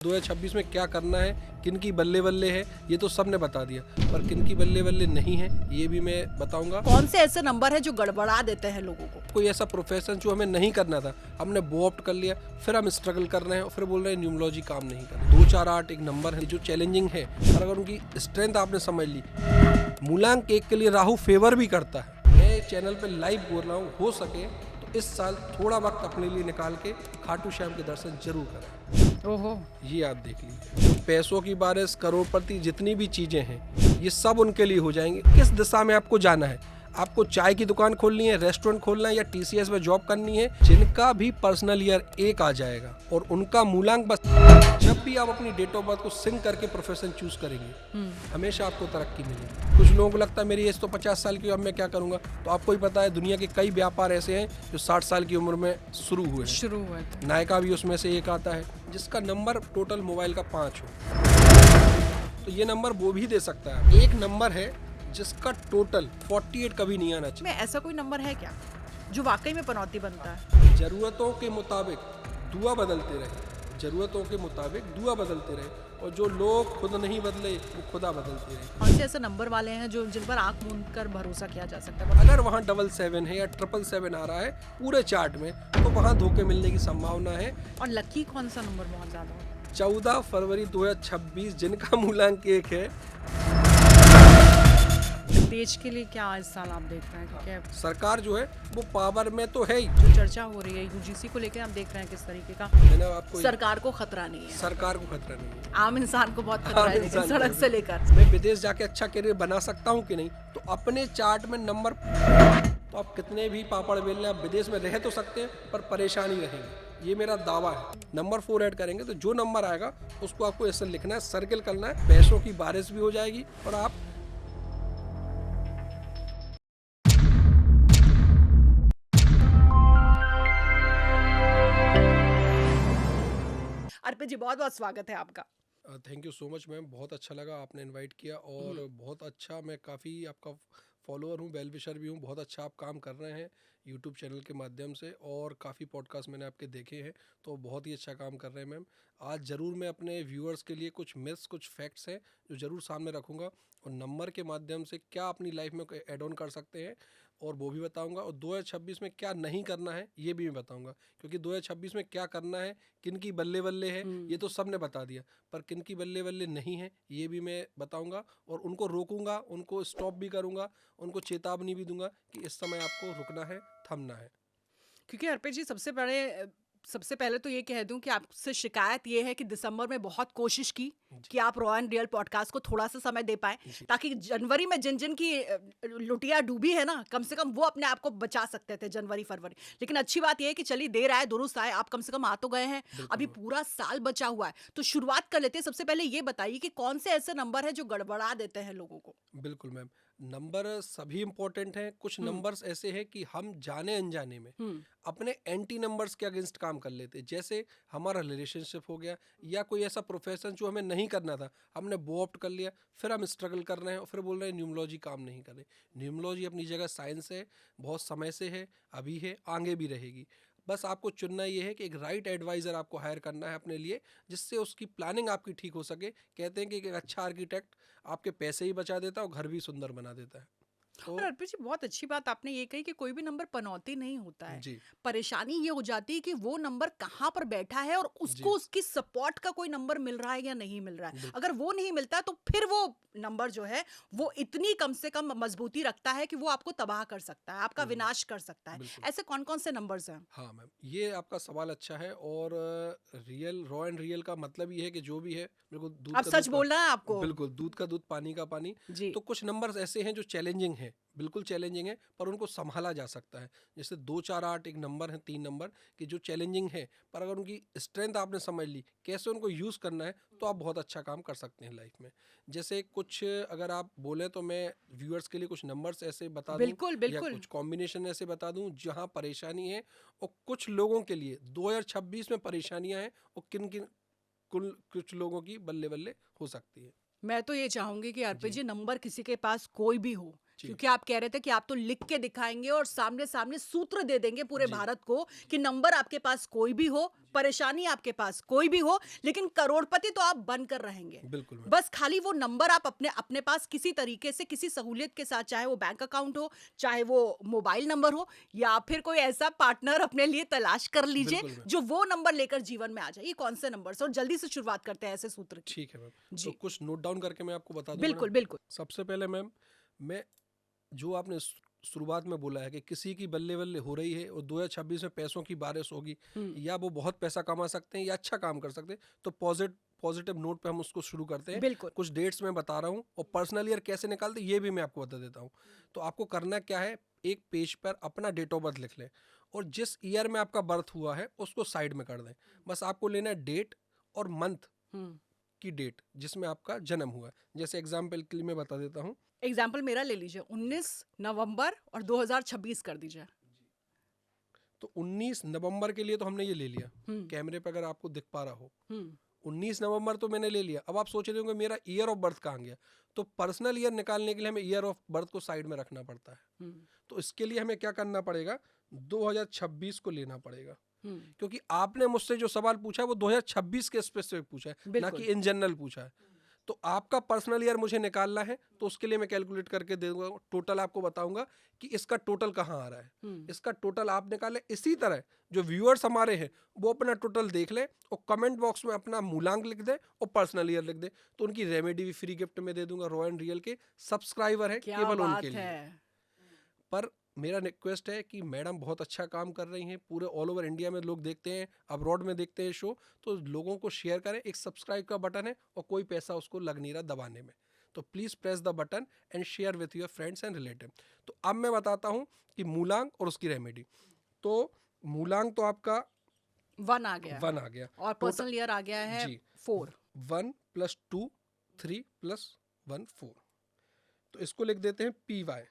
2026 में क्या करना है, किन की बल्ले बल्ले है, ये तो सबने बता दिया, पर किन की बल्ले बल्ले नहीं है ये भी मैं बताऊंगा। कौन से ऐसे नंबर है जो गड़बड़ा देते हैं लोगों को? कोई ऐसा प्रोफेशन जो हमें नहीं करना था, हमने वो ऑप्ट कर लिया, फिर हम स्ट्रगल कर रहे हैं और फिर बोल रहे हैं न्यूमरोलॉजी काम नहीं कर रही। 2 4 8 एक नंबर है जो चैलेंजिंग है, पर अगर उनकी स्ट्रेंथ आपने समझ ली। मूलांक 1 के लिए राहु फेवर भी करता है। मैं चैनल पे लाइव बोल रहा हूँ, हो सके तो इस साल थोड़ा वक्त अपने लिए निकाल के खाटू श्याम के दर्शन जरूर करें। ओहो, ये आप देख लीजिए, पैसों की बारिश, करोड़पति, जितनी भी चीजें हैं ये सब उनके लिए हो जाएंगे। किस दिशा में आपको जाना है, आपको चाय की दुकान खोलनी है, रेस्टोरेंट खोलना है या टीसीएस में जॉब करनी है, जिनका भी पर्सनल ईयर 1 आ जाएगा और उनका मूलांक बस, जब भी आप अपनी डेट ऑफ बर्थ को सिंक करके प्रोफेशन चूज करेंगे हमेशा आपको तरक्की मिलेगी। कुछ लोगों को लगता है मेरी एज तो 50 साल की, अब मैं क्या करूंगा, तो आपको ही पता है दुनिया के कई व्यापार ऐसे हैं जो 60 साल की उम्र में शुरू हुए हैं। नायका भी उसमें से एक आता है जिसका नंबर टोटल मोबाइल का 5 हो, तो ये नंबर वो भी दे सकता है। एक नंबर है जिसका टोटल 48 कभी नहीं आना चाहिए। में ऐसा कोई नंबर है क्या जो वाकई में पनौती बनता है? जरूरतों के मुताबिक दुआ बदलते रहे, जरूरतों के मुताबिक दुआ बदलते रहे, और जो लोग खुद नहीं बदले वो खुदा बदलते रहे। कौन से ऐसे नंबर वाले हैं जो जिन पर आंख मूंद कर भरोसा किया जा सकता है? अगर वहाँ 777 है या 777 आ रहा है पूरे चार्ट में, तो वहाँ धोखे मिलने की संभावना है। और लकी कौन सा नंबर बहुत ज्यादा होता है? 14 फरवरी 2026 जिनका मूलांक 1 है। देश के लिए क्या इस साल आप देख रहे हैं? क्योंकि सरकार जो है वो पावर में तो है ही। जो चर्चा हो रही है यूजीसी को लेकर, आप देख रहे हैं किस तरीके का मैंने आपको सरकार को खतरा नहीं है, सरकार को खतरा नहीं है, आम इंसान को बहुत खतरा है, लेकिन इंसान सड़क को से लेकर मैं विदेश जाके अच्छा करियर बना सकता हूँ कि नहीं, तो अपने चार्ट में नंबर, तो आप कितने भी पापड़ बेल लें, आप विदेश में रह तो सकते हैं पर परेशानी रहेंगे, ये मेरा दावा है। नंबर 4 ऐड करेंगे तो जो नंबर आएगा उसको आपको ऐसे लिखना है, सर्किल करना है, पैसों की बारिश भी हो जाएगी और आप अर्पित जी, बहुत बहुत स्वागत है आपका। Thank you so much ma'am, बहुत अच्छा लगा आपने इनवाइट किया और बहुत अच्छा, मैं काफ़ी आपका फॉलोअर हूँ, वेल विशर भी हूँ। बहुत अच्छा आप काम कर रहे हैं यूट्यूब चैनल के माध्यम से और काफ़ी पॉडकास्ट मैंने आपके देखे हैं, तो बहुत ही अच्छा काम कर रहे हैं मैम। आज ज़रूर मैं अपने व्यूअर्स के लिए कुछ मिथ्स, कुछ फैक्ट्स हैं जो ज़रूर सामने रखूँगा और नंबर के माध्यम से क्या अपनी लाइफ में ऐड ऑन कर सकते हैं और वो भी बताऊंगा, और 2026 में क्या नहीं करना है ये भी मैं बताऊंगा, क्योंकि 2026 में क्या करना है, किन की बल्ले बल्ले है ये तो सबने बता दिया, पर किन की बल्ले बल्ले नहीं है ये भी मैं बताऊंगा और उनको रोकूंगा, उनको स्टॉप भी करूंगा, उनको चेतावनी भी दूंगा कि इस समय आपको रुकना है, थमना है। क्योंकि अर्पित जी, सबसे पहले तो ये कह दूं कि आपसे शिकायत ये है कि दिसंबर में बहुत कोशिश की कि आप रॉ एंड रियल पॉडकास्ट को थोड़ा सा समय दे पाए, ताकि जनवरी में जिन जिन की लुटिया डूबी है ना, कम से कम वो अपने आप को बचा सकते थे जनवरी फरवरी। लेकिन अच्छी बात ये है कि चलिए, देर आए दुरुस्त आए, आप कम से कम आ तो गए हैं। अभी पूरा साल बचा हुआ है, तो शुरुआत कर लेते हैं। सबसे पहले ये बताइए कि कौन से ऐसे नंबर है जो गड़बड़ा देते हैं लोगों को? बिल्कुल मैम, नंबर सभी इंपॉर्टेंट हैं, कुछ नंबर्स ऐसे हैं कि हम जाने अनजाने में अपने एंटी नंबर्स के अगेंस्ट काम कर लेते हैं। जैसे हमारा रिलेशनशिप हो गया या कोई ऐसा प्रोफेशन जो हमें नहीं करना था, हमने वो ऑप्ट कर लिया, फिर हम स्ट्रगल कर रहे हैं और फिर बोल रहे हैं न्यूमरोलॉजी काम नहीं कर रही। न्यूमरोलॉजी अपनी जगह साइंस है, बहुत समय से है, अभी है, आगे भी रहेगी। बस आपको चुनना ये है कि एक राइट एडवाइज़र आपको हायर करना है अपने लिए, जिससे उसकी प्लानिंग आपकी ठीक हो सके। कहते हैं कि एक अच्छा आर्किटेक्ट आपके पैसे ही बचा देता है और घर भी सुंदर बना देता है। तो और अर्पित जी, बहुत अच्छी बात आपने ये कही कि कोई भी नंबर पनौती नहीं होता है। जी परेशानी ये हो जाती है कि वो नंबर कहाँ पर बैठा है और जी उसको उसकी सपोर्ट का कोई नंबर मिल रहा है या नहीं मिल रहा है। बिल्कुल अगर वो नहीं मिलता तो फिर वो नंबर जो है वो इतनी कम से कम मजबूती रखता है कि वो आपको तबाह कर सकता है, आपका विनाश कर सकता है। बिल्कुल। ऐसे कौन कौन से नंबर्स हैं? हाँ मैम, ये आपका सवाल अच्छा है और रियल, रॉ एंड रियल का मतलब ये है कि जो भी है, बिल्कुल दूध अब का सच दूध बोलना है आपको? बिल्कुल दूध का दूध, पानी का पानी। जी। तो कुछ नंबर्स ऐसे हैं जो चैलेंजिंग हैं, बिल्कुल चैलेंजिंग है, पर उनको संभाला जा सकता है। जैसे 2 4 8 एक नंबर है, 3 नंबर कि जो चैलेंजिंग है, पर अगर उनकी स्ट्रेंथ आपने समझ ली, कैसे उनको यूज़ करना है, तो आप बहुत अच्छा काम कर सकते हैं लाइफ में। जैसे कुछ अगर आप बोलें तो मैं व्यूअर्स के लिए कुछ नंबर्स ऐसे बता दूं बिल्कुल या बिल्कुल। कुछ कॉम्बिनेशन ऐसे बता दूं जहां परेशानी है, और कुछ लोगों के लिए 2026 में परेशानियां हैं और किन किन कुल कुछ लोगों की बल्ले बल्ले हो सकती है। मैं तो ये चाहूंगी कि अर्पित जी जी, नंबर किसी के पास कोई भी हो, क्योंकि आप कह रहे थे कि आप तो लिख के दिखाएंगे और सामने सामने सूत्र दे देंगे पूरे जी। भारत को कि नंबर आपके पास कोई भी हो, परेशानी आपके पास कोई भी हो, लेकिन करोड़पति तो आप बनकर रहेंगे। बिल्कुल मैम। बस खाली वो नंबर आप अपने अपने पास किसी तरीके से, किसी सहूलियत के साथ, चाहे वो बैंक अकाउंट हो, चाहे वो मोबाइल नंबर हो, या फिर कोई ऐसा पार्टनर अपने लिए तलाश कर लीजिए बिल्कुल मैम। जो वो नंबर लेकर जीवन में आ जाए। ये कौन से नंबर से, और जल्दी से शुरुआत करते हैं ऐसे सूत्र की। ठीक है मैम। तो जी कुछ नोट डाउन करके मैं आपको बता दूं बिल्कुल मैडम। बिल्कुल। सबसे पहले मैम, मैं जो आपने शुरुआत में बोला है कि किसी की बल्ले बल्ले हो रही है और 2026 में पैसों की बारिश होगी, या वो बहुत पैसा कमा सकते हैं या अच्छा काम कर सकते हैं, तो पॉजिटिव नोट पे हम उसको शुरू करते हैं। बिल्कुल कुछ डेट्स मैं बता रहा हूँ और पर्सनल ईयर कैसे निकालते हैं ये भी मैं आपको बता देता हूँ। तो आपको करना क्या है, एक पेज पर अपना डेट ऑफ बर्थ लिख लें और जिस ईयर में आपका बर्थ हुआ है उसको साइड में कर दें। बस आपको लेना है डेट और मंथ की डेट जिसमें आपका जन्म हुआ है। जैसे एग्जाम्पल के लिए मैं बता देता हूँ। एग्जाम्पल मेरा ले लीजिए, 19 नवंबर और 2026 कर दीजिए। तो 19 नवंबर के लिए तो हमने ये ले लिया, कैमरे पे अगर आपको दिख पा रहा हो 19 नवंबर तो मैंने ले लिया। अब आप सोच रहे होंगे मेरा ईयर ऑफ बर्थ कहाँ गया, तो पर्सनल ईयर निकालने के लिए हमें ईयर ऑफ बर्थ को साइड में रखना पड़ता है। तो इसके लिए हमें क्या करना पड़ेगा, 2026 को लेना पड़ेगा, क्योंकि आपने मुझसे जो सवाल पूछा है वो 2026 के स्पेसिफिक पूछा है, ना बिल्कुल। कि इन जनरल पूछा है। तो आपका पर्सनल ईयर मुझे निकालना है, तो उसके लिए मैं कैलकुलेट करके दे दूंगा, टोटल आपको बताऊंगा कि इसका टोटल कहाँ आ रहा है। इसका टोटल आप निकालें। इसी तरह जो व्यूअर्स हमारे हैं वो अपना टोटल देख लें और कमेंट बॉक्स में अपना मूलांक लिख दें और पर्सनल ईयर लिख दें, तो उनकी रेमेडी भी फ्री गिफ्ट में दे दूंगा। रॉ एंड रियल के सब्सक्राइबर है क्या केवल बात उनके लिए। है। पर मेरा रिक्वेस्ट है कि मैडम बहुत अच्छा काम कर रही हैं, पूरे ऑल ओवर इंडिया में लोग देखते हैं, अब्रॉड में देखते हैं शो, तो लोगों को शेयर करें। एक सब्सक्राइब का बटन है और कोई पैसा उसको लग नहीं रहा दबाने में, तो please press the button and share with your friends and relative. तो अब मैं बताता हूँ कि मूलांक और उसकी रेमेडी। तो मूलांक तो आपका 1 आ गया 1 आ गया और पर्सनल ईयर आ गया है जी 4। 1 + 2 3 + 1 4। तो इसको लिख देते हैं PY।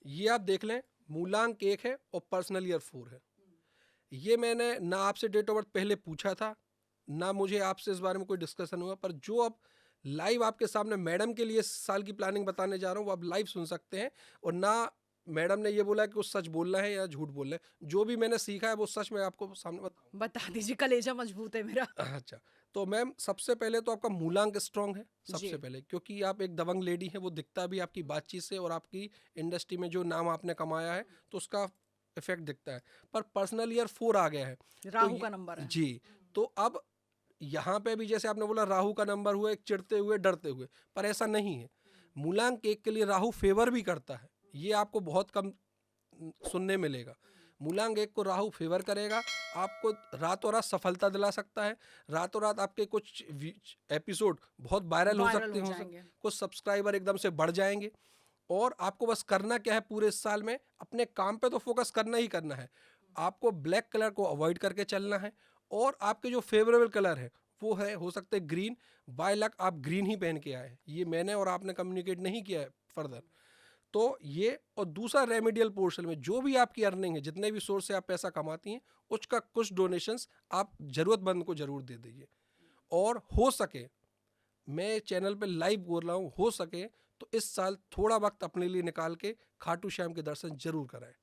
ये आप देख लें, मूलांक 1 है और पर्सनल ईयर 4 है। ये मैंने ना आपसे डेट ऑफ बर्थ पहले पूछा था, ना मुझे आपसे इस बारे में कोई डिस्कशन हुआ, पर जो अब लाइव आपके सामने मैडम के लिए इस साल की प्लानिंग बताने जा रहा हूँ वो आप लाइव सुन सकते हैं। और ना मैडम ने ये बोला कि वो सच बोलना है या झूठ बोलना है, जो भी मैंने सीखा है वो सच मैं आपको सामने बता दीजिए, कलेजा मजबूत है मेरा। अच्छा, तो मैम सबसे पहले तो आपका मूलांक स्ट्रांग है सबसे जी। पहले, क्योंकि आप एक दबंग लेडी हैं, वो दिखता भी आपकी बातचीत से और आपकी इंडस्ट्री में जो नाम आपने कमाया है तो उसका इफेक्ट दिखता है। पर पर्सनल ईयर 4 आ गया है, राहु का नंबर है। जी। तो अब यहाँ पे भी जैसे आपने बोला राहु का नंबर हुआ एक चिढ़ते हुए डरते हुए, पर ऐसा नहीं है। मूलांक 1 के लिए राहु फेवर भी करता है, ये आपको बहुत कम सुनने मिलेगा। मूलांक 1 को राहु फेवर करेगा, आपको रातों रात सफलता दिला सकता है। रातों रात आपके कुछ एपिसोड बहुत वायरल हो सकते हैं, कुछ सब्सक्राइबर एकदम से बढ़ जाएंगे। और आपको बस करना क्या है, पूरे इस साल में अपने काम पे तो फोकस करना ही करना है। आपको ब्लैक कलर को अवॉइड करके चलना है और आपके जो फेवरेबल कलर है वो है, हो सकते हैं ग्रीन। बाय लक आप ग्रीन ही पहन के आए, ये मैंने और आपने कम्युनिकेट नहीं किया है फर्दर। तो ये, और दूसरा रेमेडियल पोर्शन में जो भी आपकी अर्निंग है, जितने भी सोर्स से आप पैसा कमाती हैं, उसका कुछ डोनेशंस आप जरूरतमंद को जरूर दे दीजिए। और हो सके, मैं चैनल पे लाइव बोल रहा हूँ, हो सके तो इस साल थोड़ा वक्त अपने लिए निकाल के खाटू श्याम के दर्शन जरूर कराएं।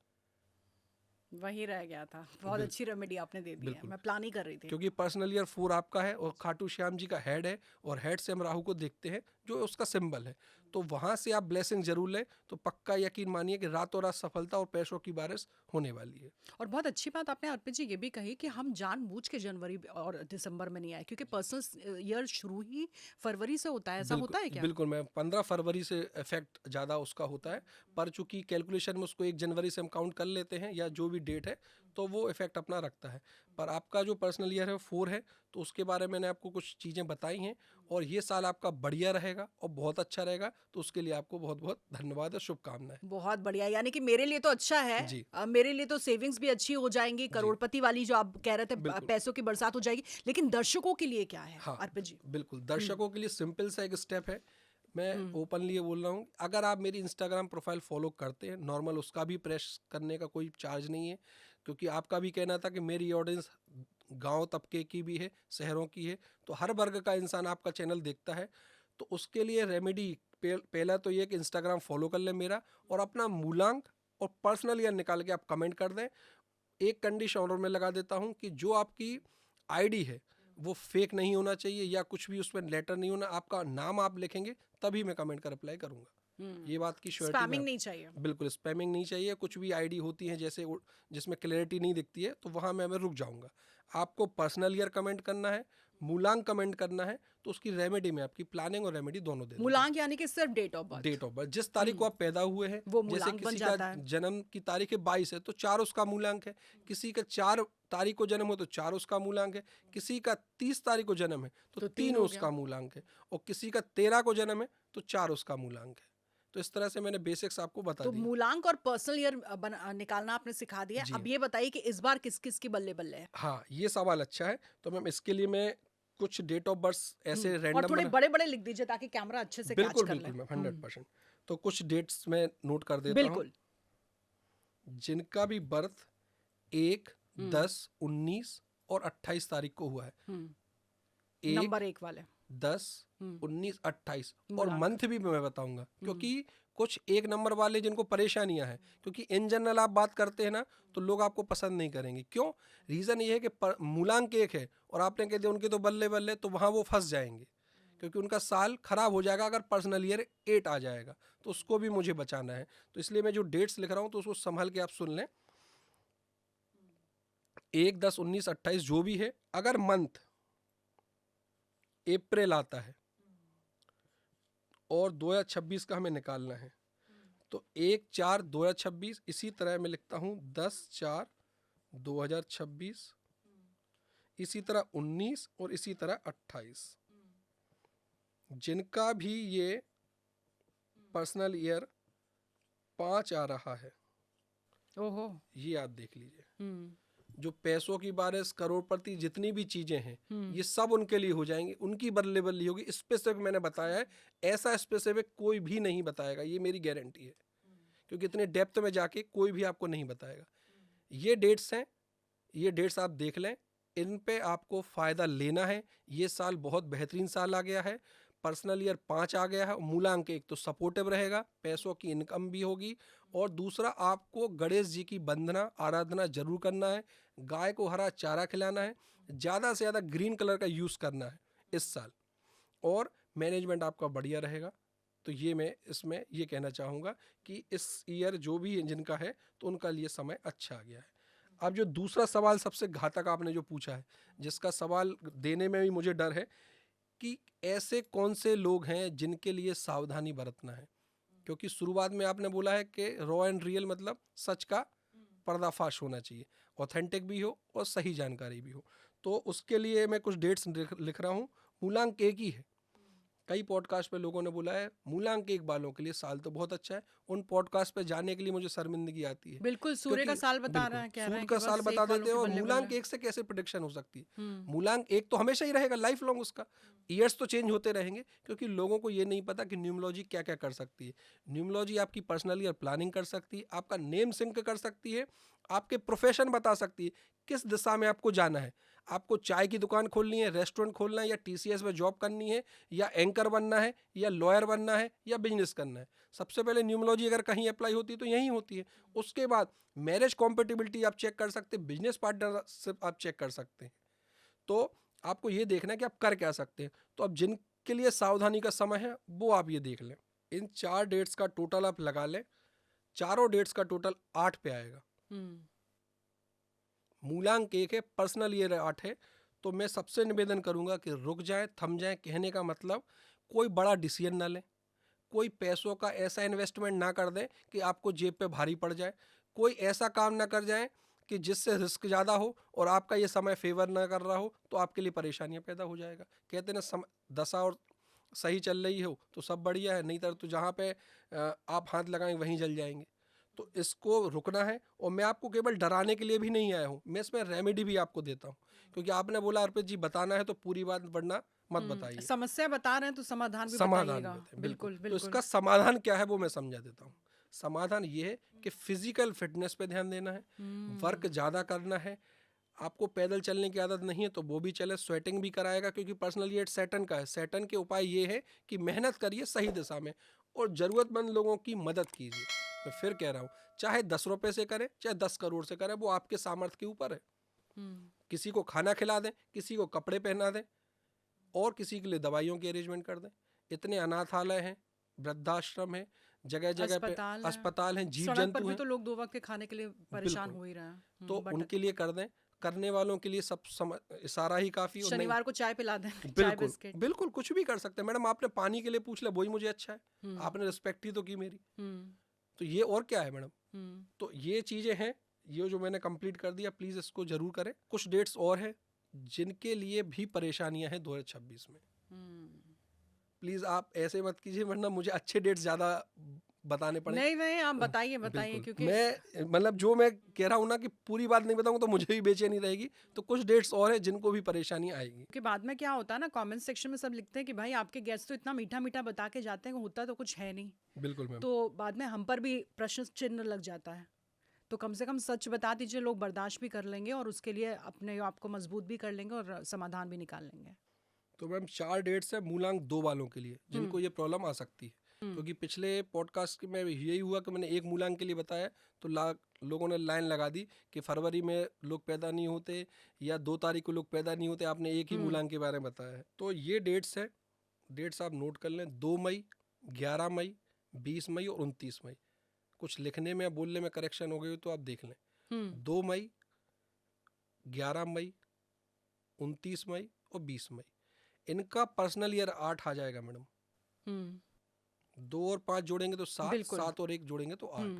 वही रह गया था। बहुत अच्छी रेमेडी आपने दे दी है, बिल्कुल। मैं प्लान ही कर रही थी। क्योंकि पर्सनल ईयर 4 आपका है और खाटू श्याम जी का हेड है, और हेड से हम राहु को देखते हैं जो उसका सिंबल है, तो वहां से आप ब्लेसिंग जरूर लें, तो पक्का यकीन मानिए कि रातों रात सफलता और पैसों की बारिश होने वाली है। और बहुत अच्छी बात आपने अर्पित जी ये भी कही कि हम जानबूझ के जनवरी और दिसंबर में नहीं आए, क्योंकि पर्सनल ईयर शुरू ही फरवरी से होता है। ऐसा होता है क्या? बिल्कुल मैम, 15 फरवरी से इफेक्ट ज़्यादा उसका होता है, पर चूंकि कैलकुलेशन में उसको 1 जनवरी से हम काउंट कर लेते हैं, या जो भी डेट है, तो वो इफेक्ट अपना रखता है। पर आपका जो पर्सनल ईयर है 4 है, तो उसके बारे में मैंने आपको कुछ चीज़ें बताई हैं, और ये साल आपका बढ़िया रहेगा और बहुत अच्छा रहेगा, तो उसके लिए आपको बहुत बहुत धन्यवाद और शुभकामनाएं। बहुत बढ़िया, यानी कि मेरे लिए तो अच्छा है। जी। मेरे लिए तो सेविंग्स भी अच्छी हो जाएंगी, करोड़पति वाली जो आप कह रहे थे बिल्कुल। पैसों की बरसात हो जाएगी। लेकिन दर्शकों के लिए क्या है हाँ, अर्पित जी? बिल्कुल, दर्शकों के लिए सिंपल सा एक स्टेप है। मैं ओपनली ये बोल रहा हूँ, अगर आप मेरी इंस्टाग्राम प्रोफाइल फॉलो करते हैं नॉर्मल, उसका भी प्रेस करने का कोई चार्ज नहीं है, क्योंकि आपका भी कहना था कि मेरी ऑडियंस गांव तबके की भी है, शहरों की है, तो हर वर्ग का इंसान आपका चैनल देखता है। तो उसके लिए रेमेडी पहला तो ये कि इंस्टाग्राम फॉलो कर लें मेरा, और अपना मूलांक और पर्सनल ईयर निकाल के आप कमेंट कर दें। एक कंडीशन और मैं लगा देता हूँ कि जो आपकी आईडी है वो फेक नहीं होना चाहिए, या कुछ भी उसमें लेटर नहीं होना, आपका नाम आप लिखेंगे तभी मैं कमेंट का रिप्लाई करूँगा। ये बात की श्योरिटी स्पैमिंग नहीं चाहिए। बिल्कुल स्पैमिंग नहीं चाहिए। कुछ भी आईडी होती है जैसे जिसमें क्लैरिटी नहीं दिखती है, तो वहाँ मैं रुक जाऊँगा। आपको पर्सनल ईयर कमेंट करना है, मूलांक कमेंट करना है, तो उसकी रेमेडी में आपकी प्लानिंग और रेमेडी दोनों दे दूंगा। मूलांक यानी कि सिर्फ date of birth. Date of birth, जिस तारीख को आप पैदा हुए हैं, वो जैसे मूलांक बन किसी जाता का है। जन्म की तारीख है 22 है तो 4 उसका मूलांक है, किसी का 4 तारीख को जन्म हो तो 4 उसका मूलांक है, किसी का 30 तारीख को जन्म है तो 3 हो उसका मूलांक है, और किसी का 13 को जन्म है तो 4 उसका मूलांक है। तो इस तरह से मैंने बेसिक्स आपको बता तो दिए। मूलांक और पर्सनल ईयर निकालना आपने सिखा दिया। जी। अब ये बताइए कि इस बार किस किस की बल्ले बल्ले है। हाँ, ये सवाल अच्छा है। तो मैम इसके लिए मैं कुछ डेट ऑफ बर्थ ऐसे और रैंडम थोड़े बड़े बड़े लिख दीजिए ताकि कैमरा अच्छे से कैच बिल्कुल कर ले। बिल्कुल मैम 100%। तो कुछ डेट्स मैं नोट कर देता हूँ। बिल्कुल। जिनका भी बर्थ 1, 10, 19 और 28 तारीख को हुआ है, नंबर 1 वाले 10, 19, 28 और मूलांक। मंथ भी मैं बताऊंगा, क्योंकि कुछ 1 नंबर वाले जिनको परेशानियां हैं, क्योंकि इन जनरल आप बात करते हैं ना तो लोग आपको पसंद नहीं करेंगे। क्यों? रीज़न ये है कि मूलांक 1 है और आपने कह दिया उनके तो बल्ले बल्ले, तो वहाँ वो फंस जाएंगे, क्योंकि उनका साल खराब हो जाएगा अगर पर्सनल ईयर 8 आ जाएगा, तो उसको भी मुझे बचाना है। तो इसलिए मैं जो डेट्स लिख रहा हूँ तो उसको संभल के आप सुन लें। 1, 10, 19, 28 जो भी है, अगर मंथ अप्रैल आता है और 2026 का हमें निकालना है, तो 1/4/2026, इसी तरह मैं लिखता हूँ 10/4/2026, इसी तरह 19 और इसी तरह 28। जिनका भी ये पर्सनल ईयर 5 आ रहा है, ओहो, ये आप देख लीजिए। जो पैसों की बारिश, करोड़पति, जितनी भी चीजें हैं, ये सब उनके लिए हो जाएंगी, उनकी बदले बदली होगी। स्पेसिफिक मैंने बताया है, ऐसा स्पेसिफिक कोई भी नहीं बताएगा, ये मेरी गारंटी है, क्योंकि इतने डेप्थ में जाके कोई भी आपको नहीं बताएगा। ये डेट्स हैं, ये डेट्स आप देख लें, इन पे आपको फ़ायदा लेना है। ये साल बहुत बेहतरीन साल आ गया है, पर्सनल ईयर 5 आ गया है, मूलांक 1 तो सपोर्टिव रहेगा, पैसों की इनकम भी होगी, और दूसरा आपको गणेश जी की वंदना आराधना जरूर करना है, गाय को हरा चारा खिलाना है, ज़्यादा से ज़्यादा ग्रीन कलर का यूज़ करना है इस साल, और मैनेजमेंट आपका बढ़िया रहेगा। तो ये मैं इसमें ये कहना चाहूँगा कि इस ईयर जो भी जिनका है तो उनका लिए समय अच्छा आ गया है। अब जो दूसरा सवाल सबसे घातक आपने जो पूछा है, जिसका सवाल देने में भी मुझे डर है कि ऐसे कौन से लोग हैं जिनके लिए सावधानी बरतना है, क्योंकि शुरुआत में आपने बोला है कि रॉ एंड रियल मतलब सच का पर्दाफाश होना चाहिए, ऑथेंटिक भी हो और सही जानकारी भी हो। तो उसके लिए मैं कुछ डेट्स लिख रहा हूँ। मूलांक 1 ही है। कई पॉडकास्ट पे लोगों ने बोला है मूलांक 1 वालों के लिए साल तो बहुत अच्छा है, उन पॉडकास्ट पे जाने के लिए मुझे शर्मिंदगी आती है। बिल्कुल सूर्य का साल बता रहा है, कह रहा सूर्य है का कि साल बस बता एक वालों देते हैं, के और बल्ले मूलांक बल्ले। 1 से कैसे प्रिडिक्शन हो सकती है? मूलांक 1 तो हमेशा ही रहेगा, लाइफ लॉन्ग उसका, ईयर्स तो चेंज होते रहेंगे, क्योंकि लोगों को ये नहीं पता कि न्यूमरोलॉजी क्या क्या कर सकती है। न्यूमरोलॉजी आपकी पर्सनल ईयर प्लानिंग कर सकती है, आपका नेम सिंक कर सकती है, आपके प्रोफेशन बता सकती है, किस दिशा में आपको जाना है। आपको चाय की दुकान खोलनी है, रेस्टोरेंट खोलना है, या टीसीएस में जॉब करनी है, या एंकर बनना है, या लॉयर बनना है, या बिजनेस करना है। सबसे पहले न्यूमरोलॉजी अगर कहीं अप्लाई होती है तो यहीं होती है। उसके बाद मैरिज कॉम्पेटिबिलिटी आप चेक कर सकते हैं, बिजनेस पार्टनरशिप आप चेक कर सकते हैं। तो आपको ये देखना है कि आप कर क्या सकते हैं। तो अब जिनके लिए सावधानी का समय है वो आप ये देख लें। इन 4 डेट्स का टोटल आप लगा लें, चारों डेट्स का टोटल 8 पे आएगा। मूलांक 1 है, पर्सनल ईयर 8 है। तो मैं सबसे निवेदन करूंगा कि रुक जाएं, थम जाएं। कहने का मतलब कोई बड़ा डिसीजन ना लें, कोई पैसों का ऐसा इन्वेस्टमेंट ना कर दें कि आपको जेब पे भारी पड़ जाए, कोई ऐसा काम ना कर जाएं कि जिससे रिस्क ज़्यादा हो और आपका ये समय फेवर ना कर रहा हो, तो आपके लिए परेशानियां पैदा हो जाएगा। कहते हैं ना, दशा और सही चल रही हो तो सब बढ़िया है, नहीं तो जहाँ पे आप हाथ लगाएं वहीं जल जाएंगे। तो इसको रुकना है, और मैं आपको केवल डराने के लिए भी नहीं आया हूँ, मैं इसमें रेमेडी भी आपको देता हूँ, क्योंकि आपने बोला अर्पित जी बताना है तो पूरी बात वरना मत बताइए। समस्या बता रहे हैं तो समाधान भी समाधान बताइएगा। देते हैं, बिल्कुल तो बिल्कुल। इसका समाधान क्या है वो मैं समझा देता हूँ। समाधान ये है कि फिजिकल फिटनेस पे ध्यान देना है, वर्क ज़्यादा करना है, आपको पैदल चलने की आदत नहीं है तो वो भी चले, स्वेटिंग भी कराएगा, क्योंकि पर्सनली ये सैटर्न का है। सैटर्न के उपाय ये है कि मेहनत करिए सही दिशा में और ज़रूरतमंद लोगों की मदद कीजिए। मैं फिर कह रहा हूँ, चाहे 10 रुपए से करें चाहे 10 करोड़ से करें, वो आपके सामर्थ्य के ऊपर है। किसी को खाना खिला दें, किसी को कपड़े पहना दें और किसी के लिए दवाइयों की अरेंजमेंट कर दें। इतने अनाथालय हैं, वृद्धाश्रम है, जगह जगह पे अस्पताल हैं, जीव सड़क पर जंतु भी हैं, तो लोग 2 वक्त के खाने के लिए परेशान बिल्कुल। हो ही रहे हैं। तो उनके लिए कर दें। करने वालों के लिए सब इशारा ही काफ़ी। और नहीं, शनिवार को चाय पिला दें, चाय बिल्कुल बिस्किट। बिल्कुल कुछ भी कर सकते हैं मैडम। आपने पानी के लिए पूछ लिया, वही मुझे अच्छा है, आपने रिस्पेक्ट ही तो की मेरी, तो ये और क्या है मैडम। तो ये चीज़ें हैं, ये जो मैंने कंप्लीट कर दिया, प्लीज़ इसको जरूर करें। कुछ डेट्स और हैं जिनके लिए भी परेशानियां हैं 2026 में। प्लीज़ आप ऐसे मत कीजिए, वरना मुझे अच्छे डेट्स ज़्यादा बताने पड़े। नहीं आप बताइए क्योंकि मैं मतलब जो मैं कह रहा हूँ ना कि पूरी बात नहीं बताऊँ तो मुझे भी बेचैनी रहेगी। तो कुछ डेट्स और हैं जिनको भी परेशानी आएगी। कि बाद में क्या होता है ना, कमेंट सेक्शन में सब लिखते हैं कि भाई आपके गेस्ट तो इतना मीठा मीठा बता के जाते हैं, होता तो कुछ है नहीं। बिल्कुल मैम। तो बाद में हम पर भी प्रश्न चिन्ह लग जाता है। तो कम से कम सच बता दीजिए, लोग बर्दाश्त भी कर लेंगे और उसके लिए अपने आप को मजबूत भी कर लेंगे और समाधान भी निकाल लेंगे। तो मैम 4 डेट्स है मूलांक 2 वालों के लिए जिनको ये प्रॉब्लम आ सकती है। क्योंकि पिछले पॉडकास्ट में यही हुआ कि मैंने एक मूलांक के लिए बताया तो लोगों ने लाइन लगा दी कि फरवरी में लोग पैदा नहीं होते या 2 तारीख को लोग पैदा नहीं होते, आपने एक ही मूलांक के बारे में बताया है। तो ये डेट्स है, डेट्स आप नोट कर लें। 2 मई, 11 मई, 20 मई और 29 मई। कुछ लिखने में या बोलने में करेक्शन हो गई तो आप देख लें। 2 मई, 11 मई, 29 मई और 20 मई, इनका पर्सनल ईयर 8 आ जाएगा मैडम। 2 और 5 जोड़ेंगे तो 7, 7 और 1 जोड़ेंगे तो 8।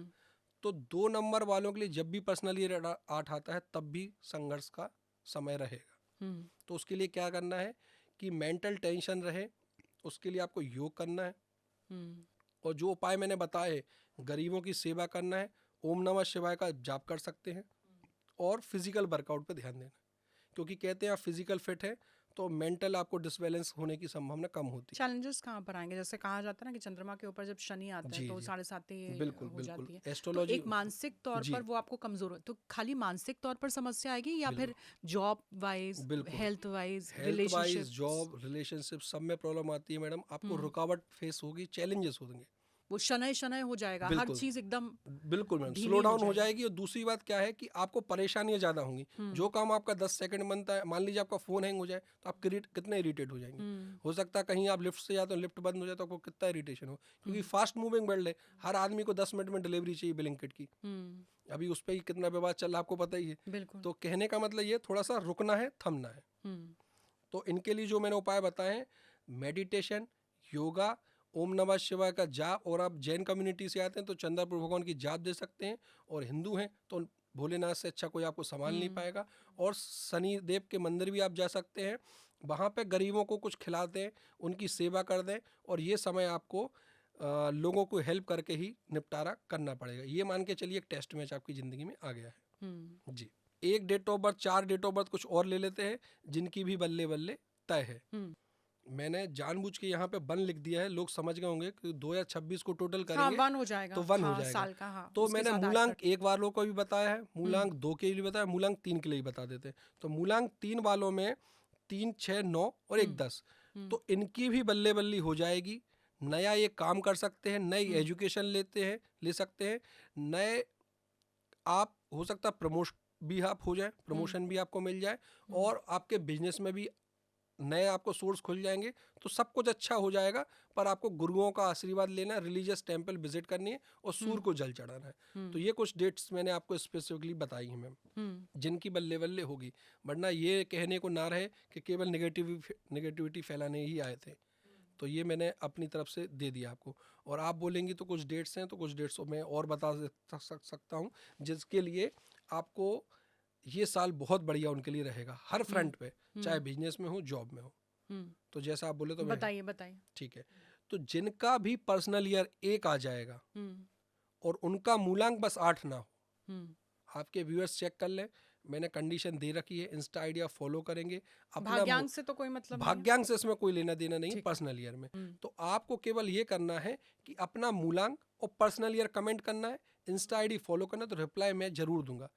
तो 2 नंबर वालों के लिए जब भी पर्सनल ईयर 8 आता है तब भी संघर्ष का समय रहेगा। तो उसके लिए क्या करना है कि मेंटल टेंशन रहे, उसके लिए आपको योग करना है। और जो उपाय मैंने बताए, गरीबों की सेवा करना है, ओम नमः शिवाय का जाप कर सकते हैं और फिजिकल वर्कआउट पे ध्यान देना, क्योंकि कहते हैं आप फिजिकल फिट है तो मेंटल आपको डिसबैलेंस होने की संभावना कम होती है। चैलेंजेस कहाँ पर आएंगे? जैसे कहा जाता है ना कि चंद्रमा के ऊपर जब शनि आता है तो 7.5 बिल्कुल हो बिल्कुल जाती है। एस्ट्रोलॉजी तो एक मानसिक तौर पर वो आपको कमजोर, तो खाली मानसिक तौर पर समस्या आएगी या फिर job wise, health wise, relationship, job, relationship सब में प्रॉब्लम आती है मैडम। आपको रुकावट फेस होगी, चैलेंजेस होंगे, वो शनै हो जाएगा, हर चीज एकदम बिल्कुल मैम स्लो डाउन हो जाएगी। और दूसरी बात क्या है कि आपको परेशानियां ज्यादा होंगी। जो काम आपका 10 सेकंड बनता है, मान लीजिए आपका फोन हैंग हो जाए तो आप कितने इरिटेट हो जाएंगे। हो सकता है कहीं आप लिफ्ट से जाते हो, लिफ्ट बंद हो जाए तो आपको कितना इरिटेशन हो, क्योंकि फास्ट मूविंग वर्ल्ड है। हर आदमी को 10 मिनट में डिलीवरी चाहिए ब्लिंकिट की। अभी उस पर कितना विवाद चल रहा है आपको पता ही है। तो कहने का मतलब ये थोड़ा सा रुकना है, थमना है। तो इनके लिए जो मैंने उपाय बताए हैं, मेडिटेशन, योगा, ओम नमः शिवाय का जाप, और आप जैन कम्युनिटी से आते हैं तो चंद्रपुर भगवान की जाप दे सकते हैं, और हिंदू हैं तो भोलेनाथ से अच्छा कोई आपको संभाल नहीं पाएगा। और शनि देव के मंदिर भी आप जा सकते हैं, वहाँ पे गरीबों को कुछ खिला दें, उनकी सेवा कर दें। और ये समय आपको लोगों को हेल्प करके ही निपटारा करना पड़ेगा। ये मान के चलिए एक टेस्ट मैच आपकी ज़िंदगी में आ गया है। जी, एक date of birth, 4 date of birth कुछ और ले लेते हैं जिनकी भी बल्ले बल्ले तय है। मैंने जानबूझ के यहाँ पे 1 लिख दिया है, लोग समझ गए होंगे कि 2026 को टोटल करेंगे 1 हो जाएगा, तो 1 हो जाएगा साल का। तो मैंने मूलांक 1 वालों को भी बताया है, मूलांक 2 के लिए बताया, मूलांक 3 के लिए बता देते हैं। तो मूलांक 3 वालों में 3, 6, 9 और 1, 10, तो इनकी भी बल्ले बल्ली हो जाएगी। नया ये काम कर सकते हैं, नई एजुकेशन ले सकते हैं, नए आप हो सकता है प्रमोशन भी आप हो जाए, प्रमोशन भी आपको मिल जाए, और आपके बिजनेस में भी नए आपको सोर्स खुल जाएंगे। तो सब कुछ अच्छा हो जाएगा। पर आपको गुरुओं का आशीर्वाद लेना है, रिलीजियस टेंपल विजिट करनी है और सूर्य को जल चढ़ाना है। तो ये कुछ डेट्स मैंने आपको स्पेसिफिकली बताई हैं मैम, जिनकी बल्ले बल्ले होगी। वरना ये कहने को ना रहे कि केवल नेगेटिविटी फैलाने ही आए थे। तो ये मैंने अपनी तरफ से दे दिया आपको। और आप बोलेंगी तो कुछ डेट्स हैं, तो कुछ डेट्स मैं और बता सकता हूँ जिसके लिए आपको ये साल बहुत बढ़िया उनके लिए रहेगा हर फ्रंट पे, चाहे बिजनेस में हो, जॉब में हो। तो जैसा आप बोले तो बताइए। ठीक है। तो जिनका भी पर्सनल ईयर 1 आ जाएगा और उनका मूलांक बस 8 ना हो, आपके व्यूअर्स चेक कर लें, मैंने कंडीशन दे रखी है। इंस्टा आइडिया फॉलो करेंगे। अपना भाग्यांक से तो कोई मतलब नहीं है। भाग्यांक से इसमें कोई लेना देना नहीं है पर्सनल ईयर में। तो आपको केवल ये करना है कि अपना मूलांक और पर्सनल ईयर कमेंट करना है, इंस्टा आईडी फॉलो करना है, तो रिप्लाई मैं जरूर दूंगा।